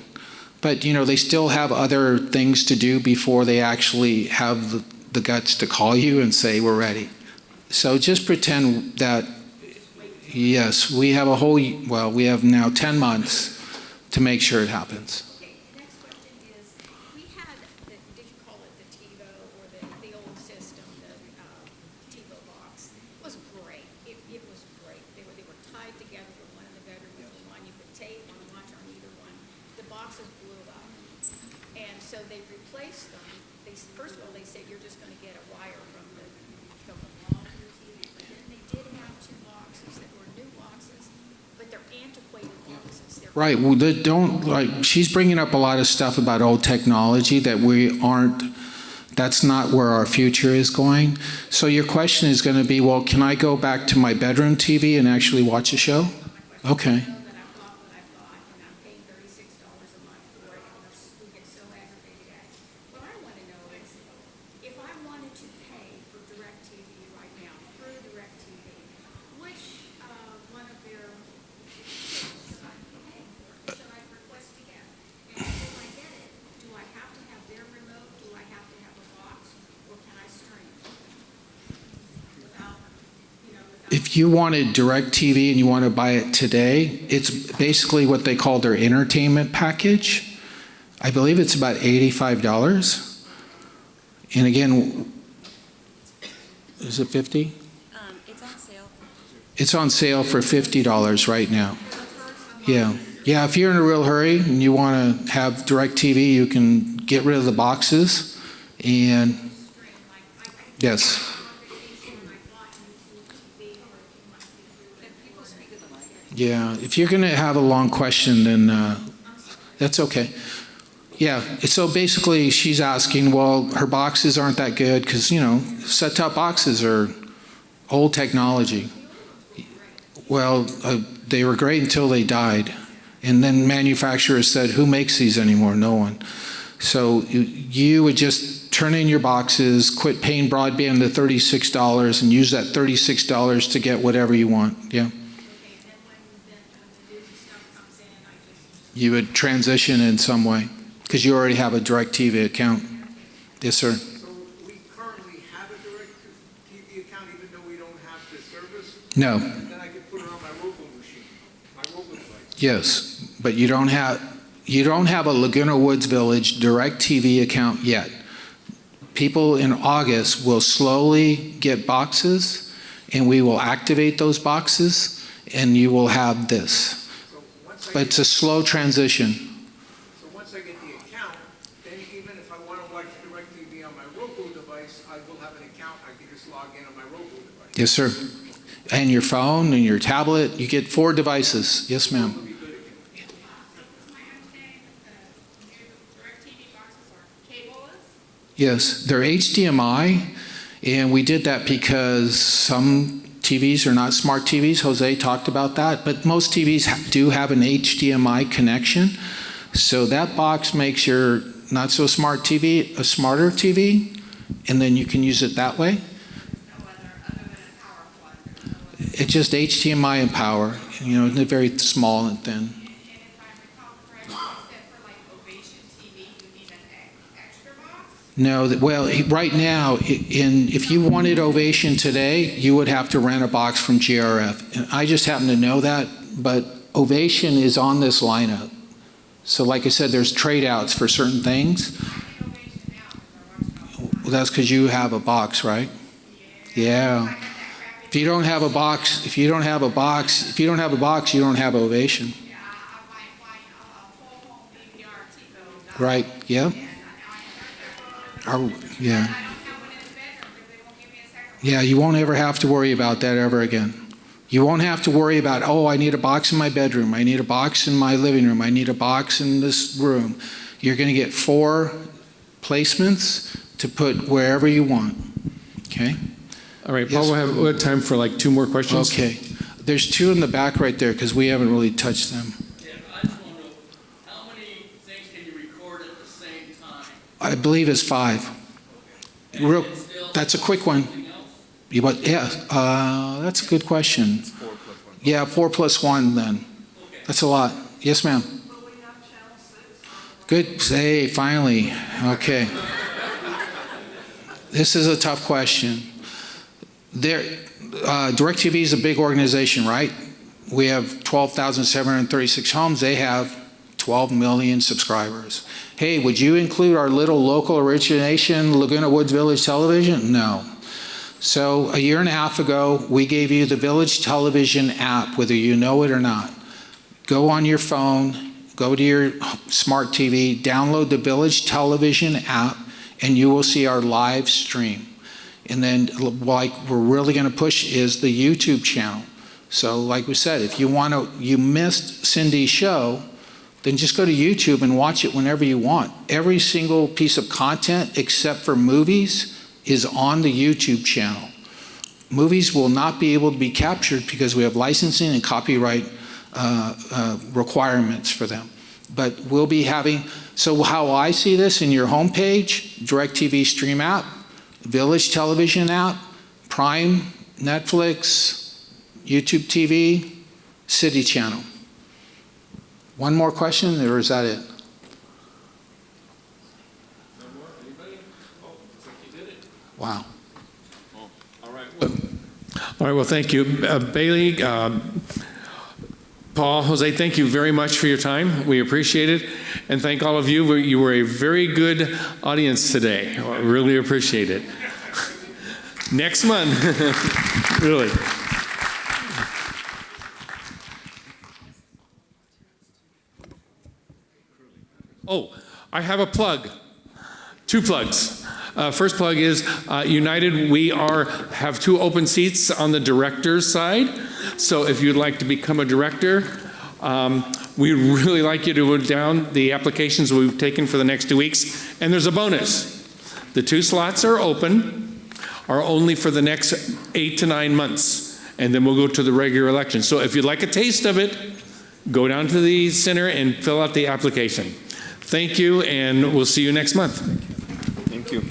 But, you know, they still have other things to do before they actually have the guts to call you and say, we're ready. So just pretend that, yes, we have we have now 10 months to make sure it happens. Right. Well, she's bringing up a lot of stuff about old technology that that's not where our future is going. So your question is going to be, well, can I go back to my bedroom TV and actually watch a show? Okay. If you wanted DirecTV and you want to buy it today, it's basically what they call their entertainment package. I believe it's about $85. And again, is it 50? It's on sale. It's on sale for $50 right now. Yeah. Yeah, if you're in a real hurry and you want to have DirecTV, you can get rid of the boxes. And yes. Yeah, if you're going to have a long question, then that's okay. Yeah, so basically she's asking, well, her boxes aren't that good because, you know, set-top boxes are old technology. Well, they were great until they died. And then manufacturers said, who makes these anymore? No one. So you would just turn in your boxes, quit paying broadband the $36 and use that $36 to get whatever you want. Yeah. You would transition in some way because you already have a DirecTV account. Yes, sir. So we currently have a DirecTV account even though we don't have the service? No. And then I could put it on my Roku machine, my Roku device. Yes, but you don't have a Laguna Woods Village DirecTV account yet. People in August will slowly get boxes and we will activate those boxes and you will have this. But it's a slow transition. So once I get the account, then even if I want to watch DirecTV on my Roku device, I will have an account. I can just log in on my Roku device. Yes, sir. And your phone and your tablet. You get 4 devices. Yes, ma'am. Yes, they're HDMI, and we did that because some TVs are not smart TVs. Jose talked about that, but most TVs do have an HDMI connection. So that box makes your not so smart TV a smarter TV. and then you can use it that way. It's just HDMI and power, you know, they're very small and thin. No, well, right now, if you wanted Ovation today, you would have to rent a box from GRF. And I just happen to know that, but Ovation is on this lineup. So like I said, there's trade outs for certain things. Well, that's because you have a box, right? Yeah. If you don't have a box, you don't have Ovation. Right, yeah. Oh, yeah. Yeah, you won't ever have to worry about that ever again. You won't have to worry about, oh, I need a box in my bedroom, I need a box in my living room, I need a box in this room. You're going to get 4 placements to put wherever you want. Okay? All right, Paul, we'll have time for like 2 more questions. Okay. There's 2 in the back right there because we haven't really touched them. I believe it's 5. Real, that's a quick one. Yeah, that's a good question. Yeah, 4 plus 1 then. That's a lot. Yes, ma'am. Good. Hey, finally. Okay. This is a tough question. DirecTV is a big organization, right? We have 12,736 homes. They have 12 million subscribers. Hey, would you include our little local origination Laguna Woods Village television? No. So a year and a half ago, we gave you the Village Television app, whether you know it or not. Go on your phone, go to your smart TV, download the Village Television app, and you will see our live stream. And then like we're really going to push is the YouTube channel. So like we said, if you missed Cindy's show, then just go to YouTube and watch it whenever you want. Every single piece of content except for movies is on the YouTube channel. Movies will not be able to be captured because we have licensing and copyright requirements for them. But we'll be having, so how I see this in your homepage, DirecTV Stream app, Village Television app, Prime, Netflix, YouTube TV, City Channel. One more question, or is that it? Wow. All right, well, thank you. Bailey, Paul, Jose, thank you very much for your time. We appreciate it. And thank all of you. You were a very good audience today. I really appreciate it. Next month, really. Oh, I have a plug. 2 plugs. First plug is United. We have 2 open seats on the director's side. So if you'd like to become a director, we'd really like you to go down the applications we've taken for the next 2 weeks. And there's a bonus. The 2 slots are open, are only for the next 8 to 9 months. And then we'll go to the regular election. So if you'd like a taste of it, go down to the center and fill out the application. Thank you, and we'll see you next month. Thank you.